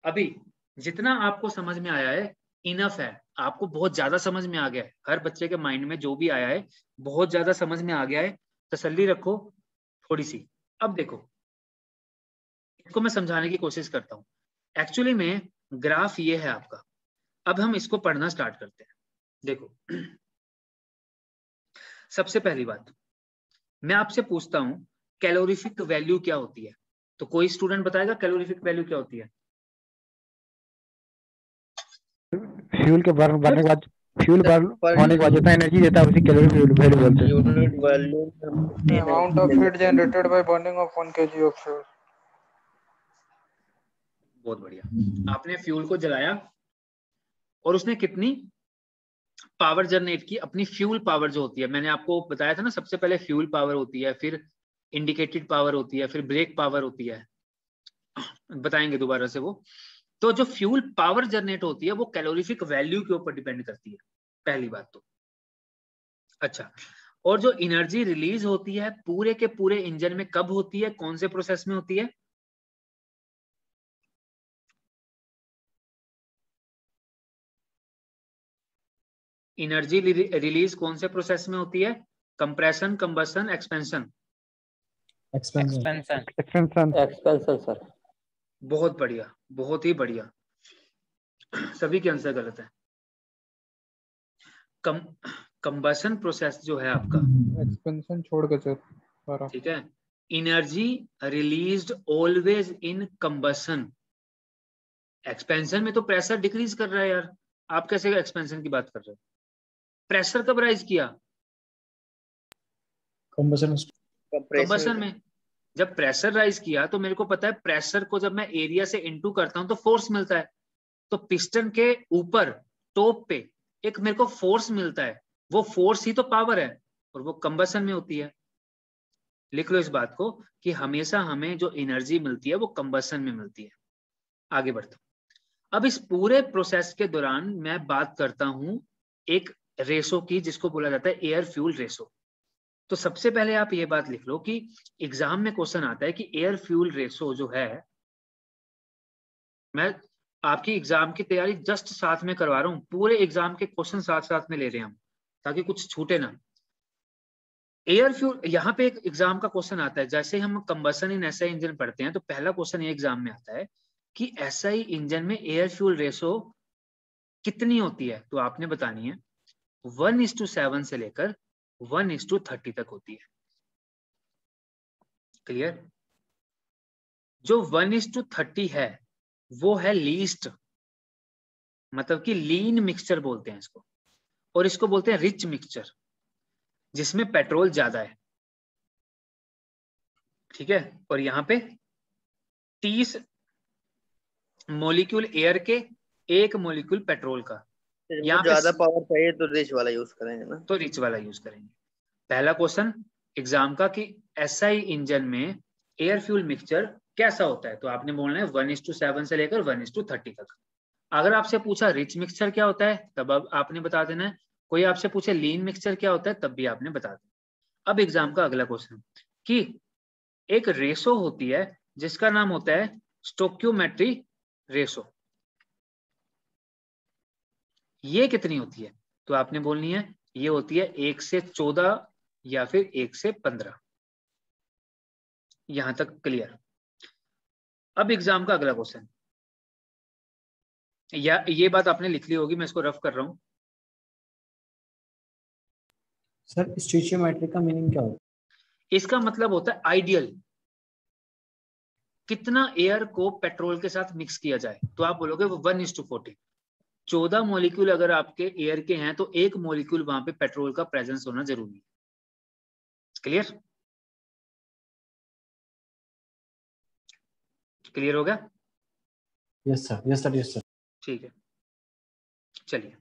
अभी जितना आपको समझ में आया है इनफ है, आपको बहुत ज्यादा समझ में आ गया है, हर बच्चे के माइंड में जो भी आया है बहुत ज्यादा समझ में आ गया है, तसल्ली रखो थोड़ी सी। अब देखो, इसको मैं समझाने की कोशिश करता हूँ। एक्चुअली में ग्राफ ये है आपका, अब हम इसको पढ़ना स्टार्ट करते हैं। देखो, सबसे पहली बात मैं आपसे पूछता हूं कैलोरीफिक वैल्यू क्या होती है? तो कोई स्टूडेंट बताएगा कैलोरीफिक वैल्यू क्या होती है? फ्यूल के बनने के बाद, फ्यूल बर्न होने के बाद जितना एनर्जी देता है उसी कैलोरी वैल्यू बोलते हैं। Unit value amount of heat generated by burning of 1 kg of fuel। बहुत बढ़िया, आपने फ्यूल को जलाया और उसने कितनी पावर जनरेट की? अपनी फ्यूल पावर जो होती है, मैंने आपको बताया था ना, सबसे पहले फ्यूल पावर होती है, फिर इंडिकेटेड पावर होती है, फिर ब्रेक पावर होती है, बताएंगे दोबारा से वो। तो जो फ्यूल पावर जनरेट होती है वो कैलोरीफिक वैल्यू के ऊपर डिपेंड करती है, पहली बात तो। अच्छा, और जो एनर्जी रिलीज होती है पूरे के पूरे इंजन में कब होती है, कौन से प्रोसेस में होती है? एनर्जी रिलीज कौन से प्रोसेस में होती है? Compression, combustion, expansion? Expansion. Expansion sir. बहुत बढ़िया, बहुत ही बढ़िया, सभी के आंसर गलत है। कंबशन प्रोसेस जो है आपका, एक्सपेंशन छोड़ के चल, ठीक है, energy released always in combustion. Expansion में तो प्रेशर डिक्रीज कर रहा है यार, आप कैसे एक्सपेंशन की बात कर रहे हो? प्रेशर कब राइज किया? कंबशन में। जब प्रेशर राइज किया तो मेरे को पता है प्रेशर को जब मैं एरिया से इनटू करता हूं तो फोर्स मिलता है, तो पिस्टन के ऊपर टॉप पे एक मेरे को फोर्स मिलता है, वो फोर्स ही तो पावर है, और वो कंबशन में होती है। लिख लो इस बात को कि हमेशा हमें जो एनर्जी मिलती है वो कंबशन में मिलती है। आगे बढ़ता हूं। अब इस पूरे प्रोसेस के दौरान मैं बात करता हूं एक रेशो की, जिसको बोला जाता है एयर फ्यूल रेशो। तो सबसे पहले आप ये बात लिख लो कि एग्जाम में क्वेश्चन आता है कि एयर फ्यूल रेशो जो है, मैं आपकी एग्जाम की तैयारी जस्ट साथ में करवा रहा हूं, पूरे एग्जाम के क्वेश्चन साथ साथ में ले रहे हैं हम, ताकि कुछ छूटे ना। एयर फ्यूल, यहाँ पे एक एग्जाम का क्वेश्चन आता है, जैसे हम कंबशन इन एसआई इंजन पढ़ते हैं तो पहला क्वेश्चन ये एग्जाम में आता है कि एसआई इंजन में एयर फ्यूल रेशो कितनी होती है? तो आपने बतानी है 1:7 से लेकर 1:30 तक होती है। क्लियर? जो 1:30 है वो है लीस्ट, मतलब कि लीन मिक्सचर बोलते हैं इसको, और इसको बोलते हैं रिच मिक्सचर, जिसमें पेट्रोल ज्यादा है। ठीक है, और यहाँ पे 30 मॉलिक्यूल एयर के, 1 मॉलिक्यूल पेट्रोल का। यहाँ ज्यादा पावर चाहिए तो रिच वाला यूज करेंगे ना, तो रिच वाला यूज करेंगे। पहला क्वेश्चन एग्जाम का कि एसआई इंजन में एयर फ्यूल मिक्सचर कैसा होता है, तो आपने बोलना है 1:7 से लेकर 1:30 तक। अगर आपसे पूछा रिच मिक्सचर क्या होता है तब अब आपने बता देना है, कोई आपसे पूछे लीन मिक्सचर क्या होता है तब भी आपने बता देना। अब एग्जाम का अगला क्वेश्चन कि एक रेशो होती है जिसका नाम होता है स्टोक्योमेट्री रेशो, ये कितनी होती है? तो आपने बोलनी है ये होती है 1:14 या फिर 1:15। यहां तक क्लियर? अब एग्जाम का अगला क्वेश्चन, या ये बात आपने लिख ली होगी, मैं इसको रफ कर रहा हूं। सर स्टोइचियोमेट्री का मीनिंग क्या होता है? इसका मतलब होता है आइडियल, कितना एयर को पेट्रोल के साथ मिक्स किया जाए, तो आप बोलोगे वो 1:40। 14 मॉलिक्यूल अगर आपके एयर के हैं तो 1 मॉलिक्यूल वहां पे पेट्रोल का प्रेजेंस होना जरूरी है। क्लियर? क्लियर हो गया? Yes sir, yes sir, yes sir. ठीक है, चलिए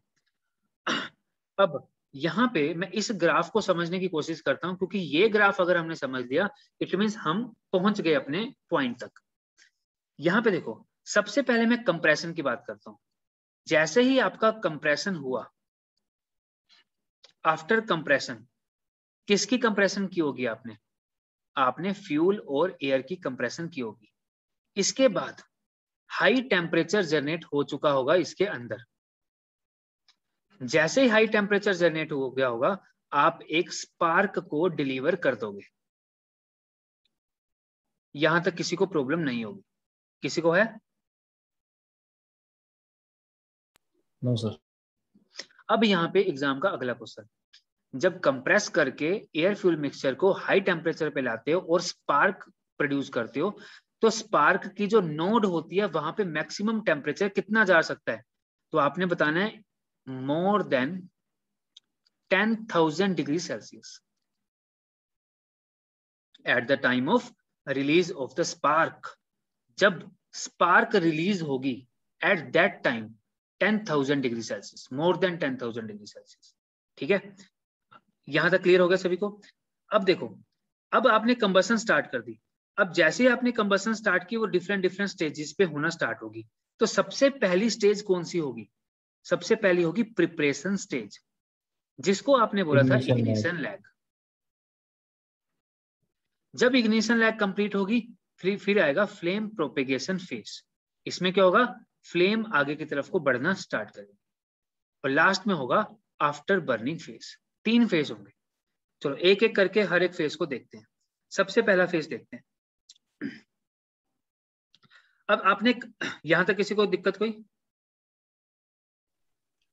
अब यहाँ पे मैं इस ग्राफ को समझने की कोशिश करता हूं, क्योंकि ये ग्राफ अगर हमने समझ लिया इट मीन्स हम पहुंच गए अपने पॉइंट तक। यहाँ पे देखो, सबसे पहले मैं कंप्रेशन की बात करता हूं। जैसे ही आपका कंप्रेशन हुआ, आफ्टर कंप्रेशन किसकी कंप्रेशन की होगी? आपने फ्यूल और एयर की कंप्रेशन की होगी। इसके बाद हाई टेम्परेचर जनरेट हो चुका होगा इसके अंदर। जैसे ही हाई टेम्परेचर जनरेट हो गया होगा, आप एक स्पार्क को डिलीवर कर दोगे। यहां तक किसी को प्रॉब्लम नहीं होगी? किसी को है? No sir. अब यहाँ पे एग्जाम का अगला क्वेश्चन, जब कंप्रेस करके एयर फ्यूल मिक्सचर को हाई टेम्परेचर पे लाते हो और स्पार्क प्रोड्यूस करते हो, तो स्पार्क की जो नोड होती है वहां पे मैक्सिमम टेम्परेचर कितना जा सकता है? तो आपने बताना है more than 10,000 degree Celsius at the time of release of the spark. जब स्पार्क रिलीज होगी at that time 10,000 degree Celsius, more than 10,000 degree Celsius. ठीक है, यहां तक क्लियर हो गया सभी को? अब देखो, अब आपने कंबसन स्टार्ट कर दी। अब जैसे ही आपने कंबसन स्टार्ट की, वो डिफरेंट डिफरेंट स्टेजेस पे होना स्टार्ट होगी। तो सबसे पहली स्टेज कौन सी होगी? सबसे पहली होगी प्रिपरेशन स्टेज, जिसको आपने बोला था इग्निशन लैग। जब इग्निशन लैग कंप्लीट होगी, फिर आएगा फ्लेम प्रोपेगेशन फेज। इसमें क्या होगा? फ्लेम आगे की तरफ को बढ़ना स्टार्ट करेगी। और लास्ट में होगा आफ्टर बर्निंग फेज। 3 फेज होंगे। चलो एक एक करके हर एक फेज को देखते हैं। सबसे पहला फेज देखते हैं। अब आपने यहां तक किसी को दिक्कत कोई?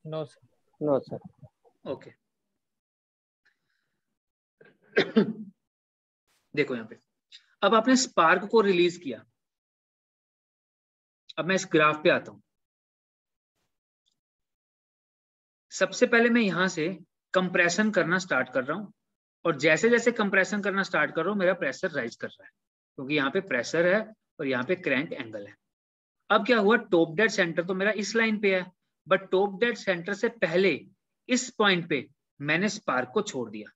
No sir. No sir. Okay देखो यहाँ पे, अब आपने स्पार्क को रिलीज किया। अब मैं इस ग्राफ पे आता हूं। सबसे पहले मैं यहां से कंप्रेशन करना स्टार्ट कर रहा हूं, और जैसे जैसे कंप्रेशन करना स्टार्ट कर रहा हूं, मेरा प्रेशर राइज कर रहा है, क्योंकि यहाँ पे प्रेशर है और यहाँ पे क्रैंक एंगल है। अब क्या हुआ? टॉप डेड सेंटर तो मेरा इस लाइन पे है, बट टॉप डेड सेंटर से पहले इस पॉइंट पे मैंने स्पार्क को छोड़ दिया।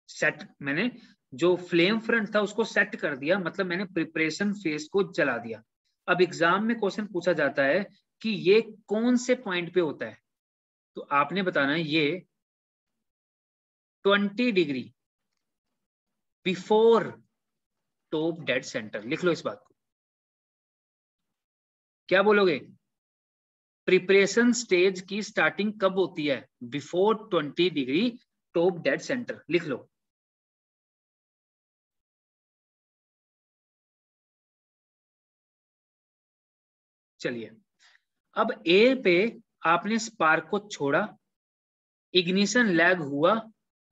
सेट, मैंने जो फ्लेम फ्रंट था उसको सेट कर दिया, मतलब मैंने प्रिपरेशन फेज को चला दिया। अब एग्जाम में क्वेश्चन पूछा जाता है कि ये कौन से पॉइंट पे होता है, तो आपने बताना है ये 20 degree before top dead centre. लिख लो इस बात को। क्या बोलोगे? प्रिपरेशन स्टेज की स्टार्टिंग कब होती है? Before 20 degree top dead centre. लिख लो। चलिए, अब ए पे आपने स्पार्क को छोड़ा, इग्निशन लैग हुआ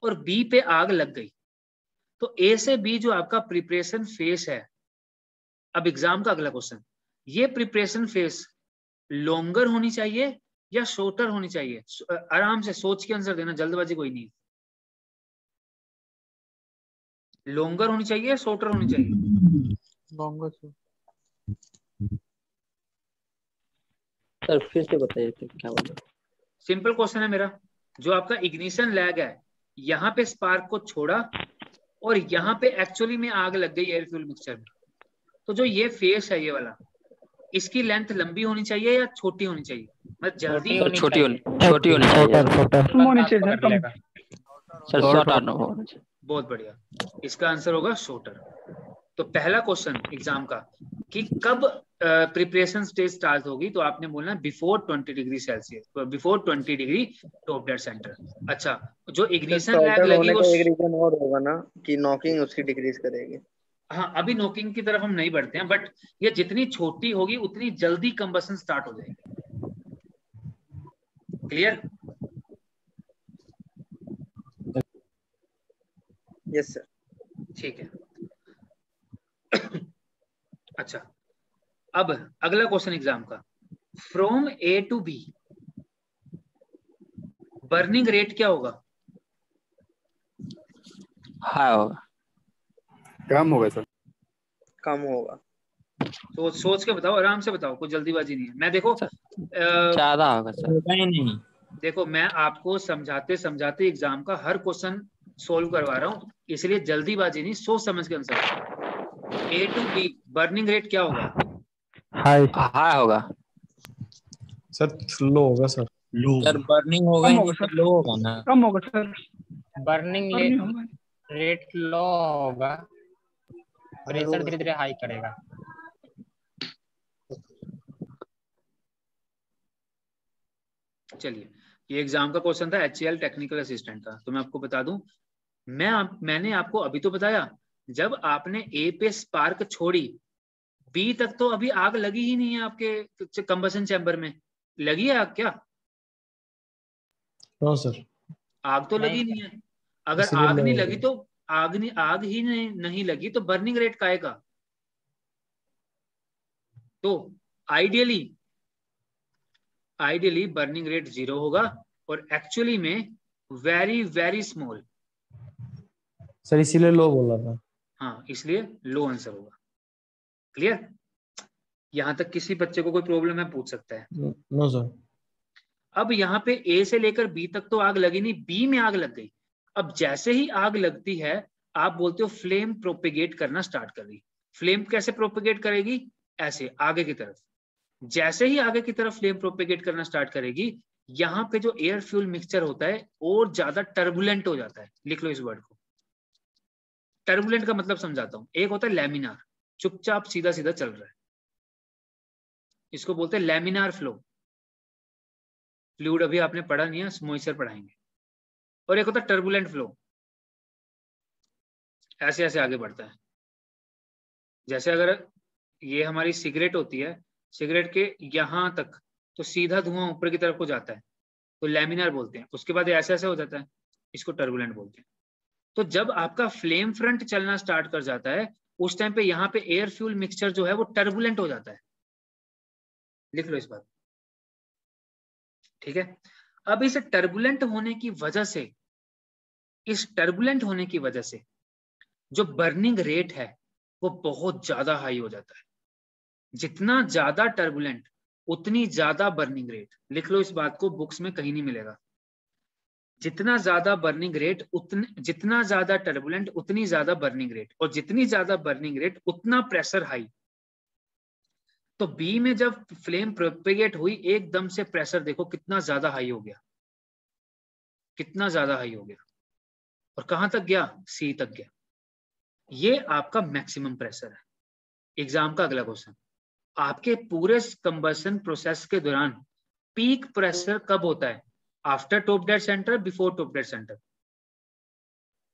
और बी पे आग लग गई। तो ए से बी जो आपका प्रिपरेशन फेज है। अब एग्जाम का अगला क्वेश्चन, ये प्रिपरेशन फेज लॉन्गर होनी चाहिए या शॉर्टर होनी चाहिए? आराम से सोच के आंसर देना, जल्दबाजी कोई नहीं। लॉन्गर होनी चाहिए या शॉर्टर होनी चाहिए? Longer sir. सर फिर से बताइए फिर क्या बोले? सिंपल क्वेश्चन है मेरा। जो आपका इग्निशन लैग है, यहाँ पे स्पार्क को छोड़ा और यहाँ पे एक्चुअली में आग लग गई एयर फ्यूल मिक्सचर में। तो जो ये फेस है ये वाला, इसकी लेंथ लंबी होनी चाहिए या छोटी होनी चाहिए? मतलब जल्दी छोटी होनी चाहिए सर। शॉर्ट होना चाहिए। बहुत बढ़िया, इसका आंसर होगा शॉर्टर। तो पहला क्वेश्चन एग्जाम का कि कब प्रिपरेशन स्टेज स्टार्ट होगी, तो आपने बोलना before 20 degree Celsius, before 20 degree top dead centre. अच्छा, जो इग्निशन लैग लगी वो एक रीजन और होगा ना कि नॉकिंग उसकी डिक्रीज करेगी। हाँ, अभी नॉकिंग की तरफ हम नहीं बढ़ते हैं, बट ये जितनी छोटी होगी उतनी जल्दी कंबसन स्टार्ट हो जाएगी। क्लियर? Yes sir. ठीक है। अच्छा, अब अगला क्वेश्चन एग्जाम का, from A to B burning rate क्या होगा? हाई होगा। कम होगा सर। कम होगा। तो सोच के बताओ, आराम से बताओ, कोई जल्दीबाजी नहीं है। मैं देखो ज्यादा होगा सर। नहीं देखो मैं आपको समझाते समझाते एग्जाम का हर क्वेश्चन सोल्व करवा रहा हूँ, इसलिए जल्दीबाजी नहीं, सोच समझ के answer. A to B burning rate क्या होगा? हाई हाई होगा सर, लो होगा सर। सर, बर्निंग होगा ही नहीं तो लो होगा ना। कम होगा सर। बर्निंग बर्निंग होगा। रेट लो होगा, प्रेशर धीरे धीरे हाई करेगा। चलिए, ये एग्जाम का क्वेश्चन था HCL टेक्निकल असिस्टेंट का। तो मैं आपको बता दूं, मैंने आपको अभी तो बताया, जब आपने ए पे स्पार्क छोड़ी, बी तक तो अभी आग लगी ही नहीं है आपके कंबशन चैम्बर में। लगी है आग क्या? No sir. आग तो लगी नहीं है। अगर इसीलिए आग नहीं लो लगी तो आग ही नहीं लगी तो बर्निंग रेट काहे का? तो आइडियली बर्निंग रेट 0 होगा और एक्चुअली में वेरी वेरी स्मॉल। सर इसीलिए लो बोला था। हाँ, इसलिए लो आंसर होगा। क्लियर? यहां तक किसी बच्चे को कोई प्रॉब्लम है, पूछ सकता है। No sir. अब यहाँ पे ए से लेकर बी तक तो आग लगी नहीं, बी में आग लग गई। अब जैसे ही आग लगती है, आप बोलते हो फ्लेम प्रोपेगेट करना स्टार्ट कर रही। फ्लेम कैसे प्रोपेगेट करेगी? ऐसे आगे की तरफ। जैसे ही आगे की तरफ फ्लेम प्रोपेगेट करना स्टार्ट करेगी, यहाँ पे जो एयर फ्यूल मिक्सचर होता है और ज्यादा टर्बुलेंट हो जाता है। लिख लो इस वर्ड को। टर्बुलेंट का मतलब समझाता हूं। एक होता है लैमिनार, चुपचाप सीधा सीधा चल रहा है, इसको बोलते हैं लैमिनार फ्लो। फ्लूइड अभी आपने पढ़ा नहीं है, मॉइस्चर पढ़ाएंगे। और एक होता है टर्बुलेंट फ्लो, ऐसे ऐसे आगे बढ़ता है। जैसे अगर ये हमारी सिगरेट होती है, सिगरेट के यहां तक तो सीधा धुआं ऊपर की तरफ को जाता है, तो लैमिनार बोलते हैं। उसके बाद ऐसे ऐसे हो जाता है, इसको टर्बुलेंट बोलते हैं। तो जब आपका फ्लेम फ्रंट चलना स्टार्ट कर जाता है, उस टाइम पे यहाँ पे एयर फ्यूल मिक्सचर जो है वो टर्बुलेंट हो जाता है। लिख लो इस बात, ठीक है? अब इस टर्बुलेंट होने की वजह से, जो बर्निंग रेट है वो बहुत ज्यादा हाई हो जाता है। जितना ज्यादा टर्बुलेंट उतनी ज्यादा बर्निंग रेट। लिख लो इस बात को, बुक्स में कहीं नहीं मिलेगा। जितना ज्यादा बर्निंग रेट जितना ज्यादा टर्बुलेंट उतनी ज्यादा बर्निंग रेट, और जितनी ज्यादा बर्निंग रेट उतना प्रेशर हाई। तो बी में जब फ्लेम प्रोपेगेट हुई, एकदम से प्रेशर देखो कितना ज्यादा हाई हो गया, कितना ज्यादा हाई हो गया। और कहां तक गया? सी तक गया। ये आपका मैक्सिमम प्रेशर है। एग्जाम का अगला क्वेश्चन, आपके पूरे कंबशन प्रोसेस के दौरान पीक प्रेशर कब होता है? After top dead centre, before top dead centre?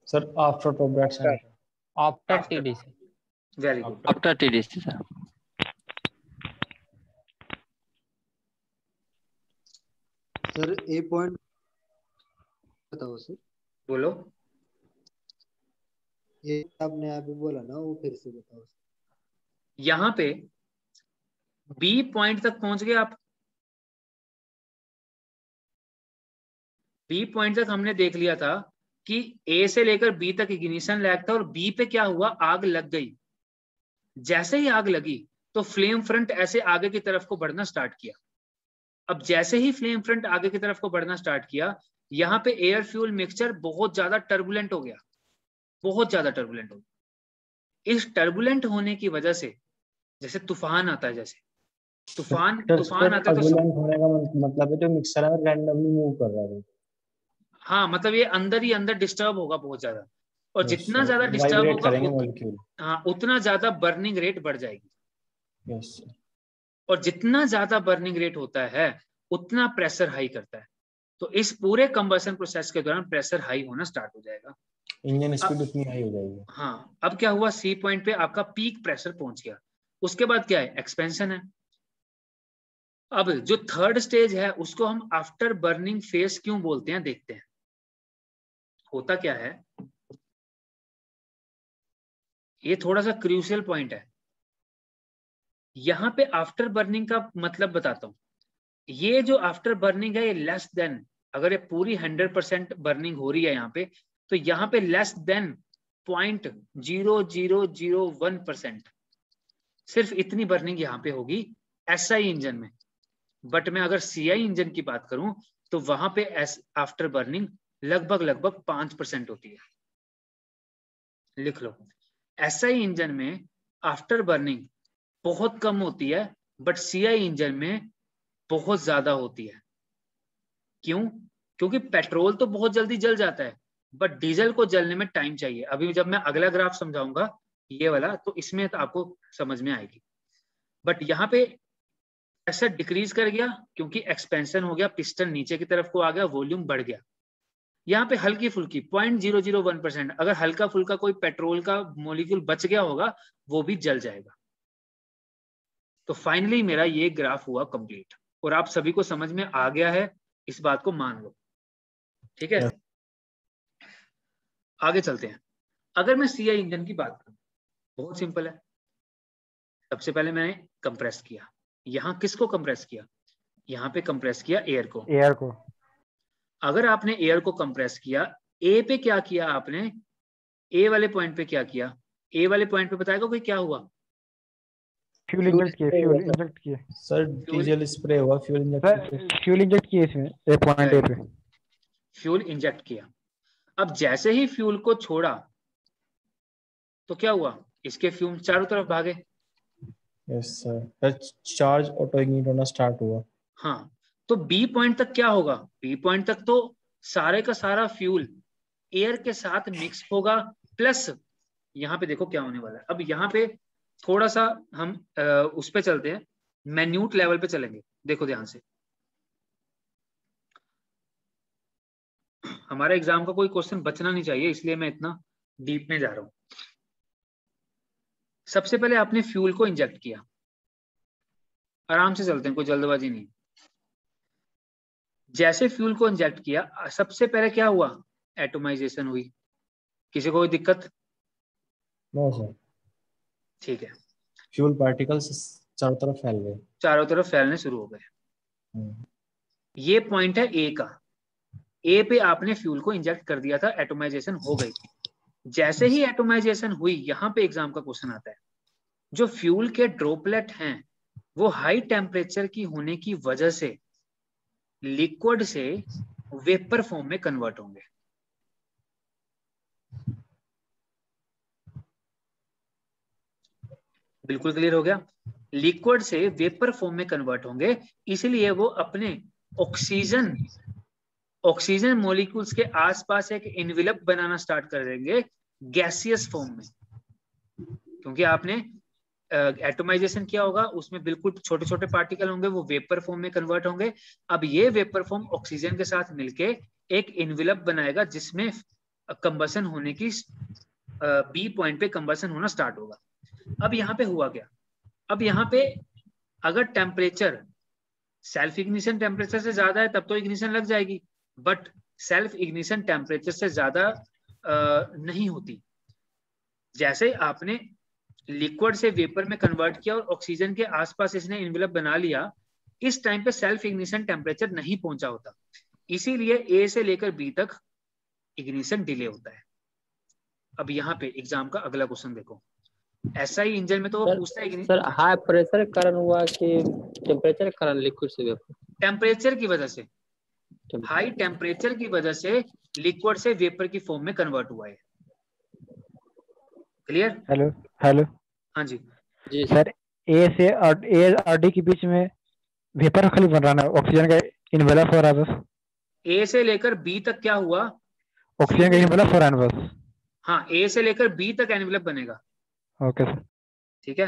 Sir after top dead centre. After TDC. Very good. After TDC sir. Sir A point बताओ सर। बोलो। ये आपने अभी बोला ना, वो फिर से बताओ। यहां पे बी पॉइंट तक पहुंच गए आप। बी पॉइंट तक हमने देख लिया था कि ए से लेकर बी तक इग्निशन लैग था, और बी पे क्या हुआ? आग लग गई। जैसे ही आग लगी तो फ्लेम फ्रंट ऐसे आगे की तरफ को बढ़ना स्टार्ट किया। अब जैसे ही फ्लेम फ्रंट आगे की तरफ को बढ़ना स्टार्ट किया, यहाँ पे एयर फ्यूल मिक्सचर बहुत ज्यादा टर्बुलेंट हो गया, बहुत ज्यादा टर्बुलेंट हो गया। इस टर्बुलेंट होने की वजह से, जैसे तूफान आता है, जैसे तूफान आता है तो होने का मतलब है जो मिक्सर है रैंडमली मूव कर रहा है। हाँ, मतलब ये अंदर ही अंदर डिस्टर्ब होगा बहुत ज्यादा, और जितना ज्यादा डिस्टर्ब होगा हाँ उतना ज्यादा बर्निंग रेट बढ़ जाएगी। यस। और जितना ज्यादा बर्निंग रेट होता है उतना प्रेशर हाई करता है। तो इस पूरे कंबशन प्रोसेस के दौरान प्रेशर हाई होना स्टार्ट हो जाएगा, इंजन स्पीड उतनी हाई हो जाएगी। हाँ। अब क्या हुआ? सी पॉइंट पे आपका पीक प्रेशर पहुंच गया। उसके बाद क्या है? एक्सपेंशन है। अब जो थर्ड स्टेज है उसको हम आफ्टर बर्निंग फेज क्यों बोलते हैं, देखते हैं। होता क्या है, ये थोड़ा सा क्रूशियल पॉइंट है। यहां पे आफ्टर बर्निंग का मतलब बताता हूं। ये जो आफ्टर बर्निंग है, ये लेस देन, अगर ये पूरी 100% बर्निंग हो रही है यहाँ पे, तो यहाँ पे लेस देन 0.0001%, सिर्फ इतनी बर्निंग यहाँ पे होगी SI इंजन में, बट मैं अगर CI इंजन की बात करूं तो वहां पे आफ्टर बर्निंग लगभग 5% होती है। लिख लो, SI इंजन में आफ्टर बर्निंग बहुत कम होती है, बट CI इंजन में बहुत ज्यादा होती है। क्यों? क्योंकि पेट्रोल तो बहुत जल्दी जल जाता है, बट डीजल को जलने में टाइम चाहिए। अभी जब मैं अगला ग्राफ समझाऊंगा ये वाला, तो इसमें तो आपको समझ में आएगी। बट यहाँ पे ऐसा डिक्रीज कर गया क्योंकि एक्सपेंशन हो गया, पिस्टन नीचे की तरफ को आ गया, वॉल्यूम बढ़ गया। यहाँ पे हल्की फुल्की 0.001%, अगर हल्का फुल्का कोई पेट्रोल का मॉलिक्यूल बच गया होगा वो भी जल जाएगा। तो फाइनली मेरा ये ग्राफ हुआ कंप्लीट, और आप सभी को समझ में आ गया है, इस बात को मान लो। ठीक है, आगे चलते हैं। अगर मैं CI इंजन की बात करूं, बहुत सिंपल है। सबसे पहले मैंने कंप्रेस किया, यहाँ किसको कंप्रेस किया? यहाँ पे कंप्रेस किया एयर को। अगर आपने एयर को कंप्रेस किया, ए पे क्या किया आपने? ए वाले पॉइंट पे क्या किया? ए वाले पॉइंट पे बताएगा कोई क्या हुआ? फ्यूल इंजेक्ट किए सर, डीजल स्प्रे हुआ, फ्यूल इंजेक्ट किए इसमें ए पॉइंट ए पे फ्यूल इंजेक्ट किया। अब जैसे ही फ्यूल को छोड़ा तो क्या हुआ? इसके फ्यूम चारों तरफ भागे। यस सर, चार्ज ऑटो इग्निट होना स्टार्ट हुआ। हाँ, तो बी पॉइंट तक क्या होगा? बी पॉइंट तक तो सारे का सारा फ्यूल एयर के साथ मिक्स होगा, प्लस यहाँ पे देखो क्या होने वाला है। अब यहाँ पे थोड़ा सा हम उस पे चलते हैं, मैन्यूट लेवल पे चलेंगे। देखो ध्यान से, हमारे एग्जाम का कोई क्वेश्चन बचना नहीं चाहिए, इसलिए मैं इतना डीप में जा रहा हूं। सबसे पहले आपने फ्यूल को इंजेक्ट किया, आराम से चलते हैं, कोई जल्दबाजी नहीं। जैसे फ्यूल को इंजेक्ट किया, सबसे पहले क्या हुआ? एटोमाइजेशन हुई। किसी को कोई दिक्कत? No sir. ठीक है, फ्यूल पार्टिकल्स चारों तरफ फैल गए, चारों तरफ फैलने शुरू हो गए। ये पॉइंट है ए का। ए पे आपने फ्यूल को इंजेक्ट कर दिया था, एटोमाइजेशन हो गई थी। जैसे ही एटोमाइजेशन हुई, यहाँ पे एग्जाम का क्वेश्चन आता है, जो फ्यूल के ड्रॉपलेट हैं वो हाई टेम्परेचर की होने की वजह से लिक्विड से वेपर फॉर्म में कन्वर्ट होंगे। बिल्कुल क्लियर हो गया? लिक्विड से वेपर फॉर्म में कन्वर्ट होंगे, इसलिए वो अपने ऑक्सीजन मॉलिक्यूल्स के आसपास एक एनवेलप बनाना स्टार्ट कर देंगे गैसियस फॉर्म में। क्योंकि आपने एटोमाइजेशन किया होगा, उसमें बिल्कुल छोटे छोटे पार्टिकल होंगे, वो वेपर फॉर्म में कन्वर्ट होंगे। अब ये वेपर फॉर्म ऑक्सीजन के साथ मिलके एक एनवेलप बनाएगा जिसमें कंबसन होने की बी पॉइंट पे कंबसन होना स्टार्ट होगा। अब यहाँ पे हुआ क्या? अब यहाँ पे अगर टेम्परेचर सेल्फ इग्निशन टेम्परेचर से ज्यादा है तब तो इग्निशन लग जाएगी, बट सेल्फ इग्निशन टेम्परेचर से ज्यादा नहीं होती। जैसे आपने लिक्विड से वेपर में कन्वर्ट किया और ऑक्सीजन के आसपास इसने एनवेलप बना लिया, इस टाइम पे सेल्फ इग्निशन टेम्परेचर नहीं पहुंचा होता, इसीलिए ए से लेकर बी तक इग्निशन डिले होता है। अब यहाँ पे एग्जाम का अगला क्वेश्चन देखो, SI इंजन में तो वो पूछता है सर हाई प्रेशर के कारण हुआ कि टेम्परेचर के कारण लिक्विड से वेपर? टेम्परेचर की वजह से, हाई टेम्परेचर की वजह से लिक्विड से वेपर की फॉर्म में कन्वर्ट हुआ है। क्लियर? हेलो हाँ जी जी सर, ए से और डी के बीच में वेपर खाली बन रहा है, ऑक्सीजन का इनवेलप हो रहा है बस। ए से लेकर बी तक क्या हुआ? ऑक्सीजन का इनवेलप हो रहा है बस। हाँ, ए से लेकर बी तक एनवेलप बनेगा। ओके सर, ठीक है।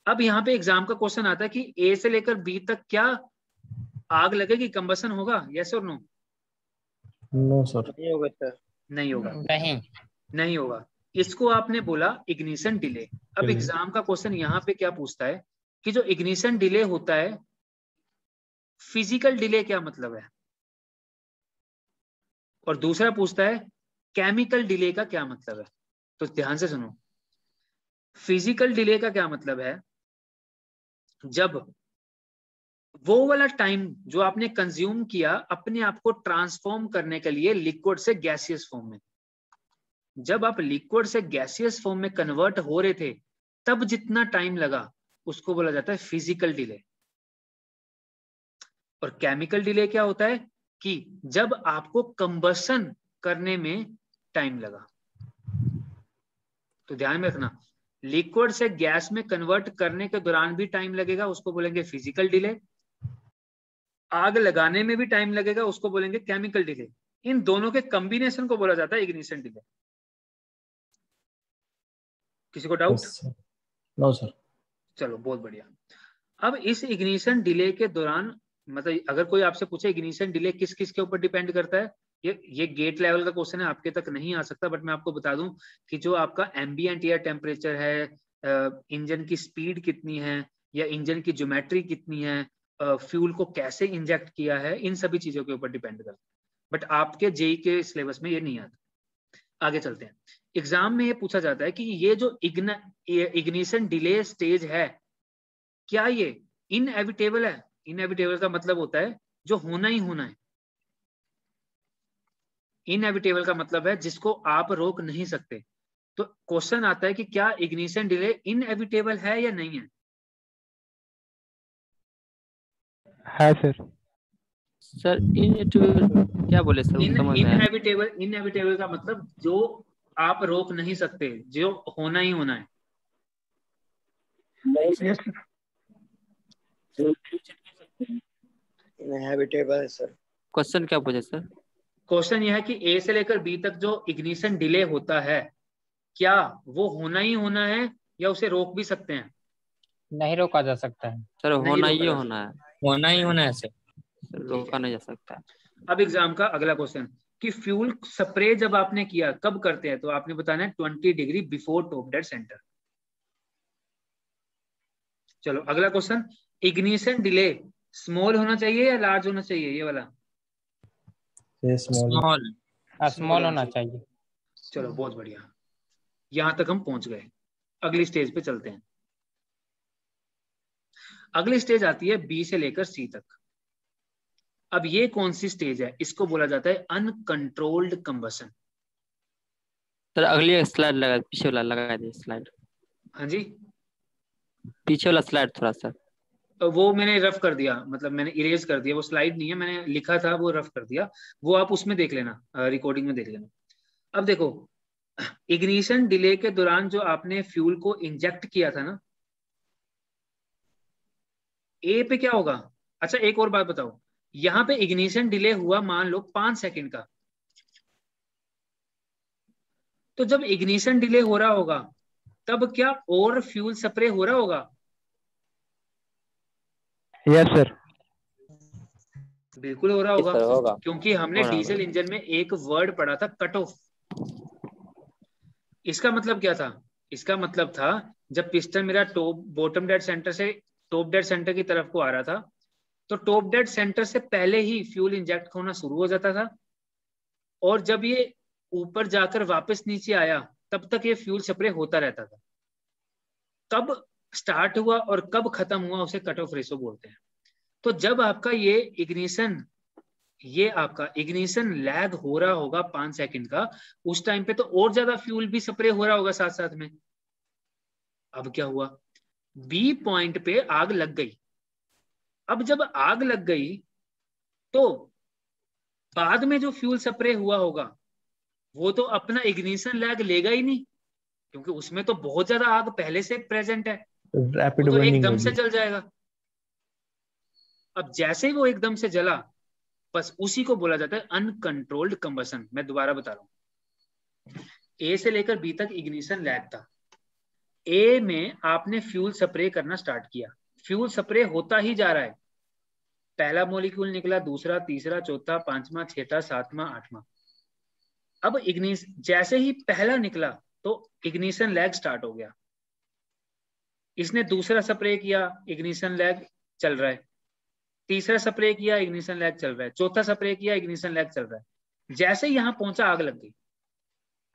अब यहाँ पे एग्जाम का क्वेश्चन आता है कि ए से लेकर बी तक क्या आग लगेगी, कंबसन होगा? यस और नो? No sir. नहीं होगा सर। नहीं होगा, नहीं होगा। इसको आपने बोला इग्निशन डिले। अब एग्जाम का क्वेश्चन यहाँ पे क्या पूछता है कि जो इग्निशन डिले होता है, फिजिकल डिले क्या मतलब है, और दूसरा पूछता है केमिकल डिले का क्या मतलब है। तो ध्यान से सुनो, फिजिकल डिले का क्या मतलब है, जब वो वाला टाइम जो आपने कंज्यूम किया अपने आप को ट्रांसफॉर्म करने के लिए लिक्विड से गैसियस फॉर्म में, जब आप लिक्विड से गैसियस फॉर्म में कन्वर्ट हो रहे थे तब जितना टाइम लगा उसको बोला जाता है फिजिकल डिले। और केमिकल डिले क्या होता है कि जब आपको कंबशन करने में टाइम लगा। तो ध्यान में रखना, लिक्विड से गैस में कन्वर्ट करने के दौरान भी टाइम लगेगा, उसको बोलेंगे फिजिकल डिले। आग लगाने में भी टाइम लगेगा, उसको बोलेंगे केमिकल डिले। इन दोनों के कॉम्बिनेशन को बोला जाता है इग्निशन डिले। किसी को डाउट? No sir. चलो बहुत बढ़िया। अब इस इग्निशन डिले के दौरान, मतलब अगर कोई आपसे पूछे इग्निशन डिले किस किस के ऊपर डिपेंड करता है, ये गेट लेवल का क्वेश्चन है, आपके तक नहीं आ सकता, बट मैं आपको बता दूं कि जो आपका एम्बिएंट एयर टेम्परेचर है, इंजन की स्पीड कितनी है, या इंजन की ज्योमेट्री कितनी है, फ्यूल को कैसे इंजेक्ट किया है, इन सभी चीजों के ऊपर डिपेंड करता है। बट आपके जेई के सिलेबस में ये नहीं आता। आगे चलते हैं। एग्जाम में ये पूछा जाता है कि ये जो इग्निशन डिले स्टेज है, क्या ये इनएविटेबल है? इनएविटेबल का मतलब होता है जो होना ही होना है। इनएविटेबल का मतलब है जिसको आप रोक नहीं सकते। तो क्वेश्चन आता है कि क्या इग्निशन डिले इनएविटेबल है या नहीं है? है सर। सर इनएविटेबल क्या बोले सर? समझ में आया। इनएविटेबल का मतलब जो आप रोक नहीं सकते, जो होना ही होना है। इनहेबिटेबल है सर। क्वेश्चन क्या पूछे सर? क्वेश्चन यह है कि ए से लेकर बी तक जो इग्निशन डिले होता है, क्या वो होना ही होना है या उसे रोक भी सकते हैं? नहीं रोका जा सकता है सर नहीं होना रोका ही जा होना है। होना ही होना है सर। सर रोका नहीं जा सकता है। अब एग्जाम का अगला क्वेश्चन कि फ्यूल स्प्रे जब आपने किया कब करते हैं, तो आपने बताना है 20 degree before top dead centre. चलो अगला क्वेश्चन, इग्निशन डिले स्मॉल होना चाहिए या लार्ज होना चाहिए? ये वाला ये स्मॉल स्मॉल होना चाहिए। चलो बहुत बढ़िया, यहां तक हम पहुंच गए। अगली स्टेज पे चलते हैं। अगली स्टेज आती है बी से लेकर सी तक। अब ये कौन सी स्टेज है? इसको बोला जाता है अनकंट्रोल्ड कंबशन। सर अगली स्लाइड लगा, पीछे वाला लगा दीजिए स्लाइड। हाँ जी, पीछे वाला स्लाइड थोड़ा सा। वो मैंने रफ कर दिया, मतलब मैंने इरेज कर दिया, वो स्लाइड नहीं है, मैंने लिखा था वो रफ कर दिया। वो आप उसमें देख लेना, रिकॉर्डिंग में देख लेना। अब देखो, इग्निशन डिले के दौरान जो आपने फ्यूल को इंजेक्ट किया था ना, ए पे क्या होगा? अच्छा एक और बात बताओ, यहाँ पे इग्निशन डिले हुआ मान लो 5 सेकंड का, तो जब इग्निशन डिले हो रहा होगा तब क्या और फ्यूल स्प्रे हो रहा होगा? Yes sir. बिल्कुल हो रहा होगा, सर होगा। क्योंकि हमने डीजल इंजन में एक वर्ड पढ़ा था, कट ऑफ। इसका मतलब क्या था? इसका मतलब था जब पिस्टन मेरा टॉप बॉटम डेड सेंटर से टॉप डेड सेंटर की तरफ को आ रहा था, तो टॉप डेड सेंटर से पहले ही फ्यूल इंजेक्ट होना शुरू हो जाता था, और जब ये ऊपर जाकर वापस नीचे आया तब तक ये फ्यूल स्प्रे होता रहता था। कब स्टार्ट हुआ और कब खत्म हुआ उसे कट ऑफ रेशो बोलते हैं। तो जब आपका ये आपका इग्निशन लैग हो रहा होगा 5 सेकंड का, उस टाइम पे तो और ज्यादा फ्यूल भी स्प्रे हो रहा होगा साथ साथ में। अब क्या हुआ? बी पॉइंट पे आग लग गई। अब जब आग लग गई तो बाद में जो फ्यूल स्प्रे हुआ होगा वो तो अपना इग्निशन लैग लेगा ही नहीं, क्योंकि उसमें तो बहुत ज्यादा आग पहले से प्रेजेंट है, रैपिड वो तो बर्निंग एकदम से होगी। जल जाएगा। अब जैसे ही वो एकदम से जला, बस उसी को बोला जाता है अनकंट्रोल्ड कंबशन। मैं दोबारा बता रहा हूं, ए से लेकर बी तक इग्निशन लैग था। ए में आपने फ्यूल स्प्रे करना स्टार्ट किया, फ्यूल स्प्रे होता ही जा रहा है, पहला मॉलिक्यूल निकला, दूसरा, तीसरा, चौथा, पांचवा, छठा, सातवां, आठवां। अब जैसे ही पहला निकला तो इग्निशन लैग स्टार्ट हो गया। इसने दूसरा स्प्रे किया, इग्निशन लैग चल रहा है, तीसरा स्प्रे किया, इग्निशन लैग चल रहा है, चौथा स्प्रे किया, इग्निशन लैग चल रहा है। जैसे यहां पहुंचा आग लग गई।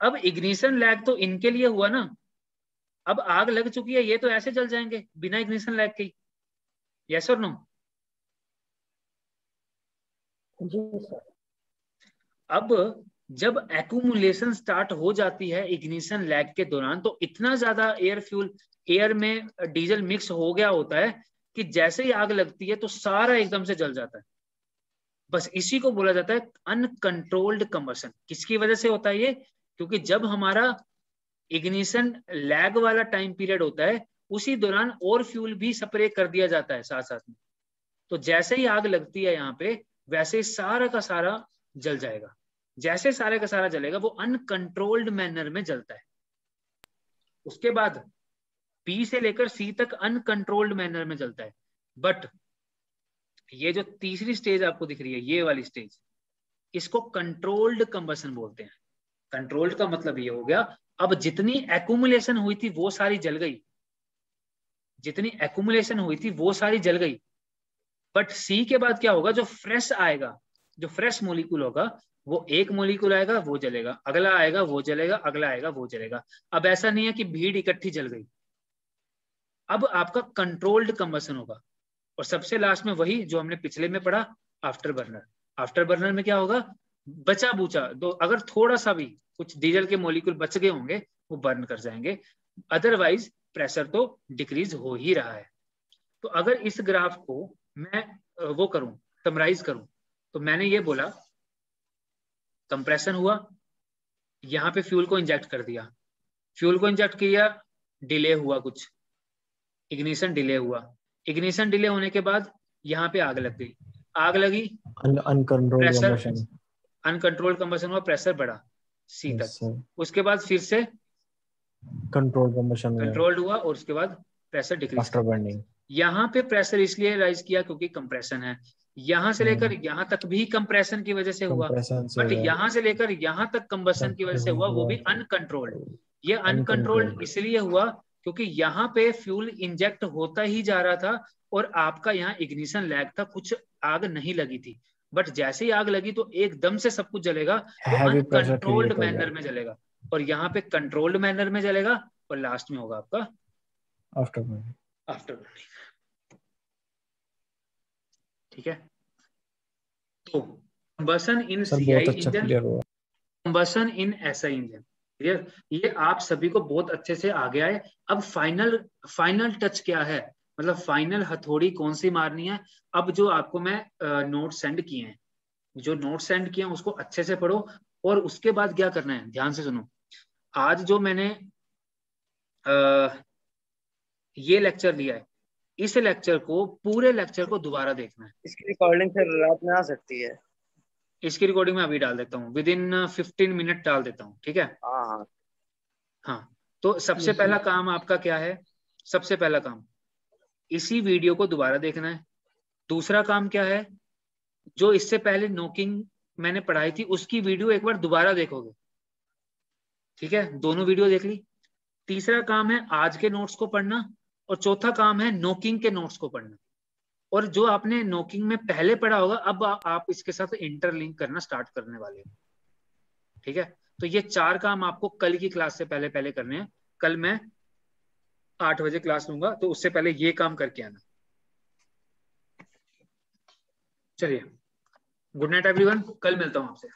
अब इग्निशन लैग तो इनके लिए हुआ ना, अब आग लग चुकी है, ये तो ऐसे जल जाएंगे बिना इग्निशन लैग के। यस और नो? अब जब एक्यूमुलेशन स्टार्ट हो जाती है इग्निशन लैग के दौरान, तो इतना ज्यादा एयर में डीजल मिक्स हो गया होता है कि जैसे ही आग लगती है तो सारा एकदम से जल जाता है। बस इसी को बोला जाता है अनकंट्रोल्ड कंबशन। किसकी वजह से होता है ये? क्योंकि जब हमारा इग्निशन लैग वाला टाइम पीरियड होता है, उसी दौरान और फ्यूल भी स्प्रे कर दिया जाता है साथ साथ में। तो जैसे ही आग लगती है यहाँ पे, वैसे ही सारा का सारा जल जाएगा। जैसे सारे का सारा जलेगा, वो अनकंट्रोल्ड मैनर में जलता है। उसके बाद बी से लेकर सी तक अनकंट्रोल्ड मैनर में जलता है। बट ये जो तीसरी स्टेज आपको दिख रही है, ये वाली स्टेज, इसको कंट्रोल्ड कंबशन बोलते हैं। कंट्रोल्ड का मतलब ये हो गया, अब जितनी एक्यूमुलेशन हुई थी वो सारी जल गई, जितनी एक्यूमुलेशन हुई थी वो सारी जल गई। बट सी के बाद क्या होगा? जो फ्रेश आएगा, जो फ्रेश मोलिक्यूल होगा, वो एक मोलिक्यूल आएगा वो जलेगा, अगला आएगा वो जलेगा, अगला आएगा वो जलेगा। अब ऐसा नहीं है कि भीड़ इकट्ठी जल गई, अब आपका कंट्रोल्ड कंबशन होगा। और सबसे लास्ट में वही जो हमने पिछले में पढ़ा, आफ्टर बर्नर। आफ्टर बर्नर में क्या होगा? बचा बूचा दो, अगर थोड़ा सा भी कुछ डीजल के मोलिक्यूल बच गए होंगे वो बर्न कर जाएंगे, अदरवाइज प्रेशर तो डिक्रीज हो ही रहा है। तो अगर इस ग्राफ को मैं वो करूं, समराइज करूं, तो मैंने ये बोला कंप्रेशन हुआ, यहाँ पे फ्यूल को इंजेक्ट कर दिया, फ्यूल को इंजेक्ट किया, डिले हुआ, कुछ इग्निशन डिले हुआ, इग्निशन डिले होने के बाद यहाँ पे आग लग गई, आग लगी, अनकंट्रोल्ड कंबशन हुआ, प्रेशर बढ़ा सी तक, उसके बाद फिर से कंट्रोल्ड हुआ और उसके बाद प्रेशर डिक्रीज। यहाँ पे प्रेशर इसलिए राइज किया क्योंकि कंप्रेशन है, यहाँ से लेकर यहाँ तक भी कंप्रेशन की वजह से हुआ, बट यहाँ से लेकर यहाँ तक कंबशन की वजह से हुआ, वो भी अनकंट्रोल्ड। ये अनकंट्रोल्ड इसलिए हुआ क्योंकि यहाँ पे फ्यूल इंजेक्ट होता ही जा रहा था और आपका यहाँ इग्निशन लैग था, कुछ आग नहीं लगी थी। बट जैसे ही आग लगी तो एकदम से सब कुछ जलेगा, तो अनकंट्रोल्ड मैनर में जलेगा, और यहाँ पे कंट्रोल्ड मैनर में जलेगा, और लास्ट में होगा आपका आफ्टर बर्निंग। ठीक है, तो combustion in CI engine, combustion in SI engine, clear? ये आप सभी को बहुत अच्छे से आ गया है। अब फाइनल टच क्या है, मतलब फाइनल हथौड़ी कौन सी मारनी है? अब जो आपको मैं नोट सेंड किए हैं, जो नोट सेंड किए हैं उसको अच्छे से पढ़ो, और उसके बाद क्या करना है ध्यान से सुनो। आज जो मैंने ये लेक्चर लिया है, इस लेक्चर को, पूरे लेक्चर को दोबारा देखना है। इसकी रिकॉर्डिंग फिर रात में आ सकती है? इसकी रिकॉर्डिंग में अभी डाल देता हूँ, विद इन 15 मिनट डाल देता हूँ, ठीक है? हाँ, तो सबसे पहला काम आपका क्या है? सबसे पहला काम इसी वीडियो को दोबारा देखना है। दूसरा काम क्या है? जो इससे पहले नोकिंग मैंने पढ़ाई थी उसकी वीडियो एक बार दोबारा देखोगे, ठीक है? दोनों वीडियो देख ली। तीसरा काम है आज के नोट्स को पढ़ना, और चौथा काम है नोकिंग के नोट्स को पढ़ना। और जो आपने नोकिंग में पहले पढ़ा होगा, अब आप इसके साथ इंटरलिंक करना स्टार्ट करने वाले हो, ठीक है? तो ये 4 काम आपको कल की क्लास से पहले पहले करने हैं। कल मैं 8 बजे क्लास लूंगा, तो उससे पहले ये काम करके आना। चलिए, गुड नाइट एवरीवन, कल मिलता हूं आपसे।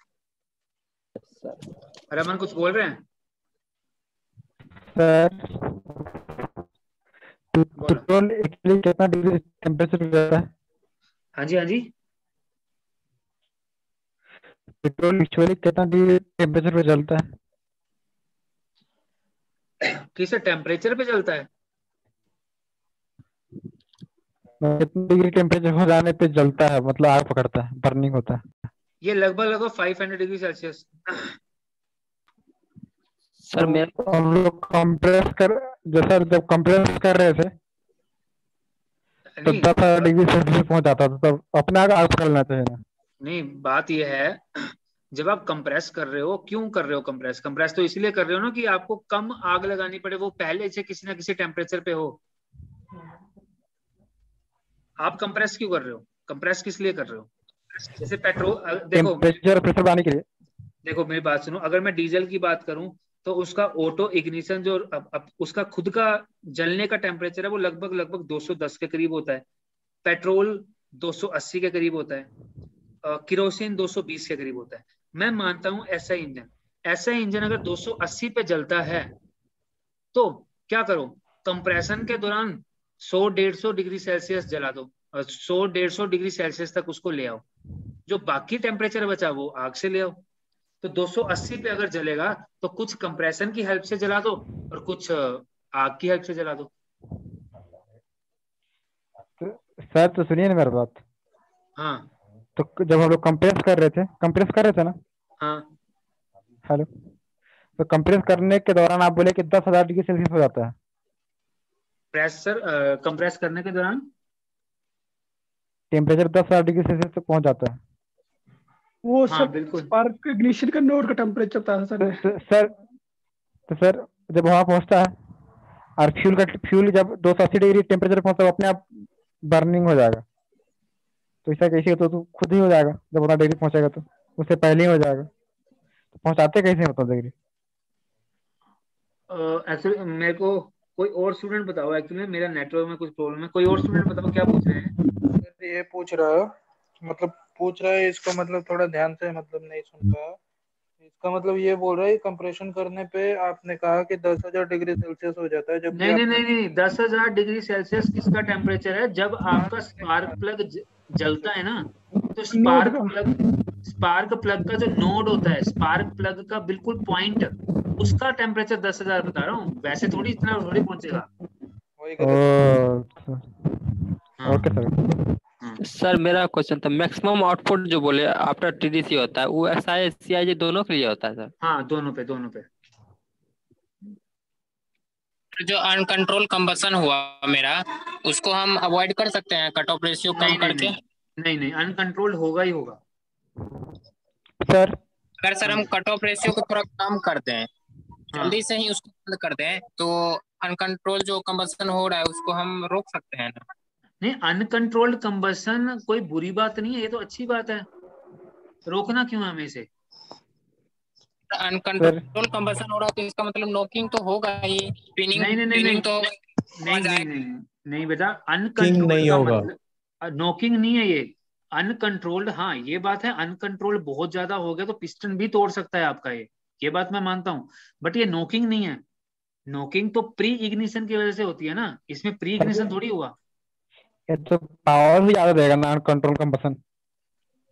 रमन कुछ बोल रहे हैं? पेट्रोल एक्चुअली कितना डिग्री टेम्परेचर पे जाता है? हाँ जी, हाँ जी। पेट्रोल एक्चुअली कितना डिग्री टेम्परेचर पे जलता है? किस टेम्परेचर पे जलता है? कितनी डिग्री टेम्परेचर हो जाने पे जलता है, मतलब आग पकड़ता है, बर्निंग होता है? ये लगभग 500 डिग्री सेल्सियस। सर मेरा हम लोग जैसा जब कंप्रेस कर रहे थे तो 10 डिग्री सेल्सियस पहुंच जाता था, तब अपने आग पकड़ना चाहिए ना? नहीं, बात यह है, जब आप कंप्रेस कर रहे हो, क्यों कर रहे हो कंप्रेस तो इसलिए कर रहे हो ना कि आपको कम आग लगानी पड़े, वो पहले से किसी ना किसी टेम्परेचर पे हो। आप कंप्रेस क्यों कर रहे हो? कंप्रेस किस लिए कर रहे हो? जैसे पेट्रोल, देखो टेम्परेचर प्रेशर बढ़ाने के लिए। देखो मेरी बात सुनो, अगर मैं डीजल की बात करूं तो उसका ऑटो इग्निशन जो अब उसका खुद का जलने का टेम्परेचर है वो लगभग 210 के करीब होता है। पेट्रोल 280 के करीब होता है, केरोसिन 220 के करीब होता है। मैं मानता हूं ऐसा इंजन अगर 280 पे जलता है तो क्या करो, कंप्रेशन के दौरान 100-150 डिग्री सेल्सियस जला दो, 100-150 डिग्री सेल्सियस तक उसको ले आओ, जो बाकी टेम्परेचर बचा वो आग से ले आओ। तो 280 पे अगर जलेगा तो कुछ कंप्रेशन की हेल्प से जला दो और कुछ आग की हेल्प से जला दो। सर तो सुनिए ना मेरी बात। हाँ तो जब हम लोग कंप्रेस कर रहे थे ना। हाँ हेलो। तो कंप्रेस करने के दौरान आप बोले कि 10,000 डिग्री सेल्सियस हो जाता है। प्रेशर कंप्रेस करने के दौरान टेम्परेचर 10,000 डिग्री सेल्सियस तक पहुंच जाता है। वो हाँ सब बिल्कुल। स्पार्क इग्निशन का नोड का टेम्परेचर था सर। सर जब वहां पहुंचता है और फ्यूल जब 280 डिग्री टेम्परेचर पहुंचता है अपने आप बर्निंग हो जाएगा। तो ऐसा कैसे तो खुद ही हो जाएगा जब उतना डिग्री पहुंचेगा, तो उससे पहले ही हो जाएगा। तो पहुंचाते कैसे होता डिग्री? एक्चुअली मेरे को कोई और स्टूडेंट बताओ, एक्चुअली मेरा नेटवर्क में कुछ प्रॉब्लम है, कोई और स्टूडेंट बताओ क्या पूछ रहे हैं। सर ये पूछ रहा है, मतलब पूछ रहा है इसको, मतलब थोड़ा ध्यान से मतलब नहीं सुन पाया। इसका मतलब ये बोल रहा है कंप्रेशन करने पे आपने कहा कि 10,000 डिग्री सेल्सियस हो जाता है, जब नहीं नहीं नहीं नहीं 10,000 डिग्री सेल्सियस किसका टेम्परेचर है? जब आपका स्पार्क प्लग जलता है ना, तो नोड स्पार्क प्लग का जो नोड होता है, स्पार्क प्लग का बिल्कुल पॉइंट, उसका टेम्परेचर 10,000 बता रहा हूँ, वैसे थोड़ी इतना थोड़ी पहुंचेगा। वही गलत। हाँ ओके सर। सर मेरा क्वेश्चन था, मैक्सिमम आउटपुट जो बोले आफ्टर टीडीसी होता है वो एसआई सीआईजी दोनों के लिए होता है सर? हाँ दोनों पे। जो अनकंट्रोल कंबसन हुआ मेरा, उसको हम अवॉइड कर सकते हैं कट ऑफ रेशियो कम करके? नहीं अनकंट्रोल्ड होगा ही होगा सर। अगर सर हम कट ऑफ रेशियो को थोड़ा कम कर दें, हाँ। जल्दी से ही उसको बंद कर दें, तो अनकंट्रोल जो कंबसन हो रहा है उसको हम रोक सकते हैं ना? नहीं, अनकंट्रोल्ड कंबसन कोई बुरी बात नहीं है, ये तो अच्छी बात है, रोकना क्यों है हमें इसे? अनकंट्रोल कंबसन हो रहा है तो इसका मतलब नॉकिंग तो होगा ही, नहीं तो नहीं बेटा, किंग अनकंट्रोल्ड नहीं का होगा। मतलब नॉकिंग नहीं है ये, अनकंट्रोल्ड। हाँ ये बात है, अनकंट्रोल्ड बहुत ज्यादा हो गया तो पिस्टन भी तोड़ सकता है आपका, ये बात मैं मानता हूँ, बट ये नॉकिंग नहीं है। नॉकिंग तो प्री इग्निशन की वजह से होती है ना, इसमें प्री इग्निशन थोड़ी हुआ। ये तो पावर भी ज्यादा देगा ना कंट्रोल कंबसन।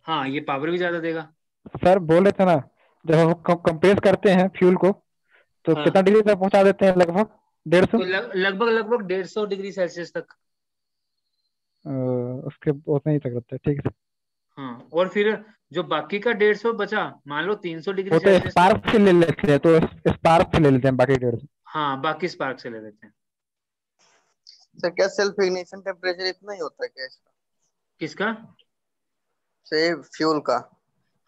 हाँ ये पावर भी ज्यादा देगा। सर बोल रहे थे ना, जब हम कंप्रेस करते हैं फ्यूल को तो हाँ। कितना डिग्री तक पहुंचा देते हैं? लगभग 150। तो लगभग 150 डिग्री सेल्सियस तक। उसके उतना ही तक रहता है, ठीक है। हाँ और फिर जो बाकी का 150 बचा, मान लो 300 डिग्री वो तो सेल्सियस तक। स्पार्क से ले लेते हैं, तो स्पार्क से ले लेते हैं बाकी 150। हाँ बाकी स्पार्क से ले लेते हैं। सर क्या सेल्फ इग्निशन टेम्परेचर इतना ही होता है क्या इसका? किसका? से फ्यूल का?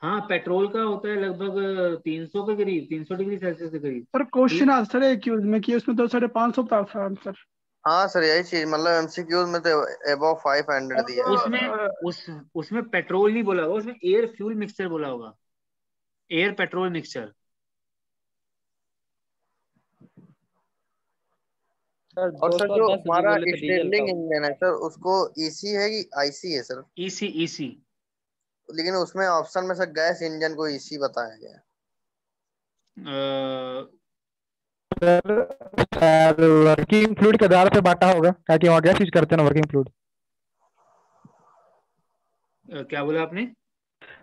हाँ पेट्रोल का होता है लगभग 300 के करीब, 300 डिग्री सेल्सियस के करीब। सर क्वेश्चन आंसर है क्यूज में कि उसमें तो 550 था आंसर। हाँ सर यही चीज, मतलब एमसीक्यूज में तो अबव 500 दिया है। उसमें पेट्रोल नहीं बोला होगा, उसमें एयर फ्यूल मिक्सचर बोला होगा, एयर पेट्रोल मिक्सचर। सर और सर जो 210 जो हमारा बोले थे डीजल स्टैंडिंग का, इंजन है सर, उसको ईसी है कि आईसी है सर? ईसी। लेकिन उसमें ऑप्शन में सर गैस इंजन को ईसी बताया गया है। सर शायद वर्किंग फ्लूइड के आधार पे बांटा होगा, ताकि वहाँ गैस यूज करते हैं ना वर्किंग फ्लूइड। क्या बोला आपने?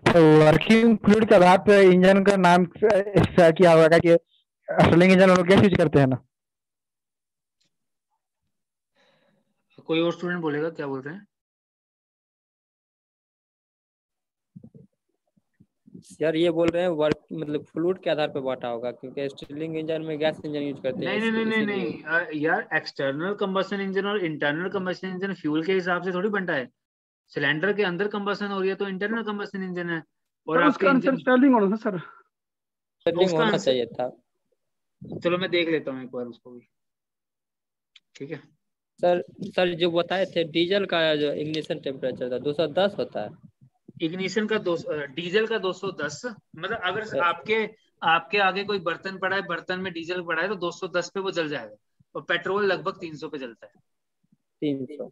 तो वर्किंग फ्लूइड के आधार पे इंजन का नाम किया होगा कि स्टर्लिंग इंजन लोग गैस यूज करते हैं ना। कोई और स्टूडेंट बोलेगा, क्या बोल रहे हैं? यार ये बोल रहे हैं वर्क मतलब फ्लूइड के आधार पे बांटा होगा, क्योंकि स्टीलिंग इंजन में गैस इंजन यूज करते हैं। नहीं यार, एक्सटर्नल कंबशन इंजन और इंटरनल कंबशन इंजन फ्यूल के हिसाब से थोड़ी बनता है। सिलेंडर के अंदर कंबशन हो रही है तो इंटरनल कंबशन इंजन है, और सर आपके उसका आंसर इंजन स्टर्लिंग होना था सर। स्टीलिंग उसका होना आंसर चाहिए था। चलो मैं देख लेता हूँ एक बार उसको भी, ठीक है। सर जो बताए थे डीजल का जो इग्निशन टेम्परेचर था 210 होता है। इग्निशन का डीजल का 210, मतलब अगर आपके आगे कोई बर्तन पड़ा है, बर्तन में डीजल पड़ा है तो 210 पे वो जल जाएगा, और पेट्रोल लगभग 300 पे जलता है। 300।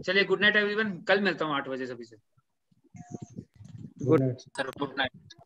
चलिए गुड नाइट एवरीवन, कल मिलता हूँ 8 बजे सभी से। Good night sir good night.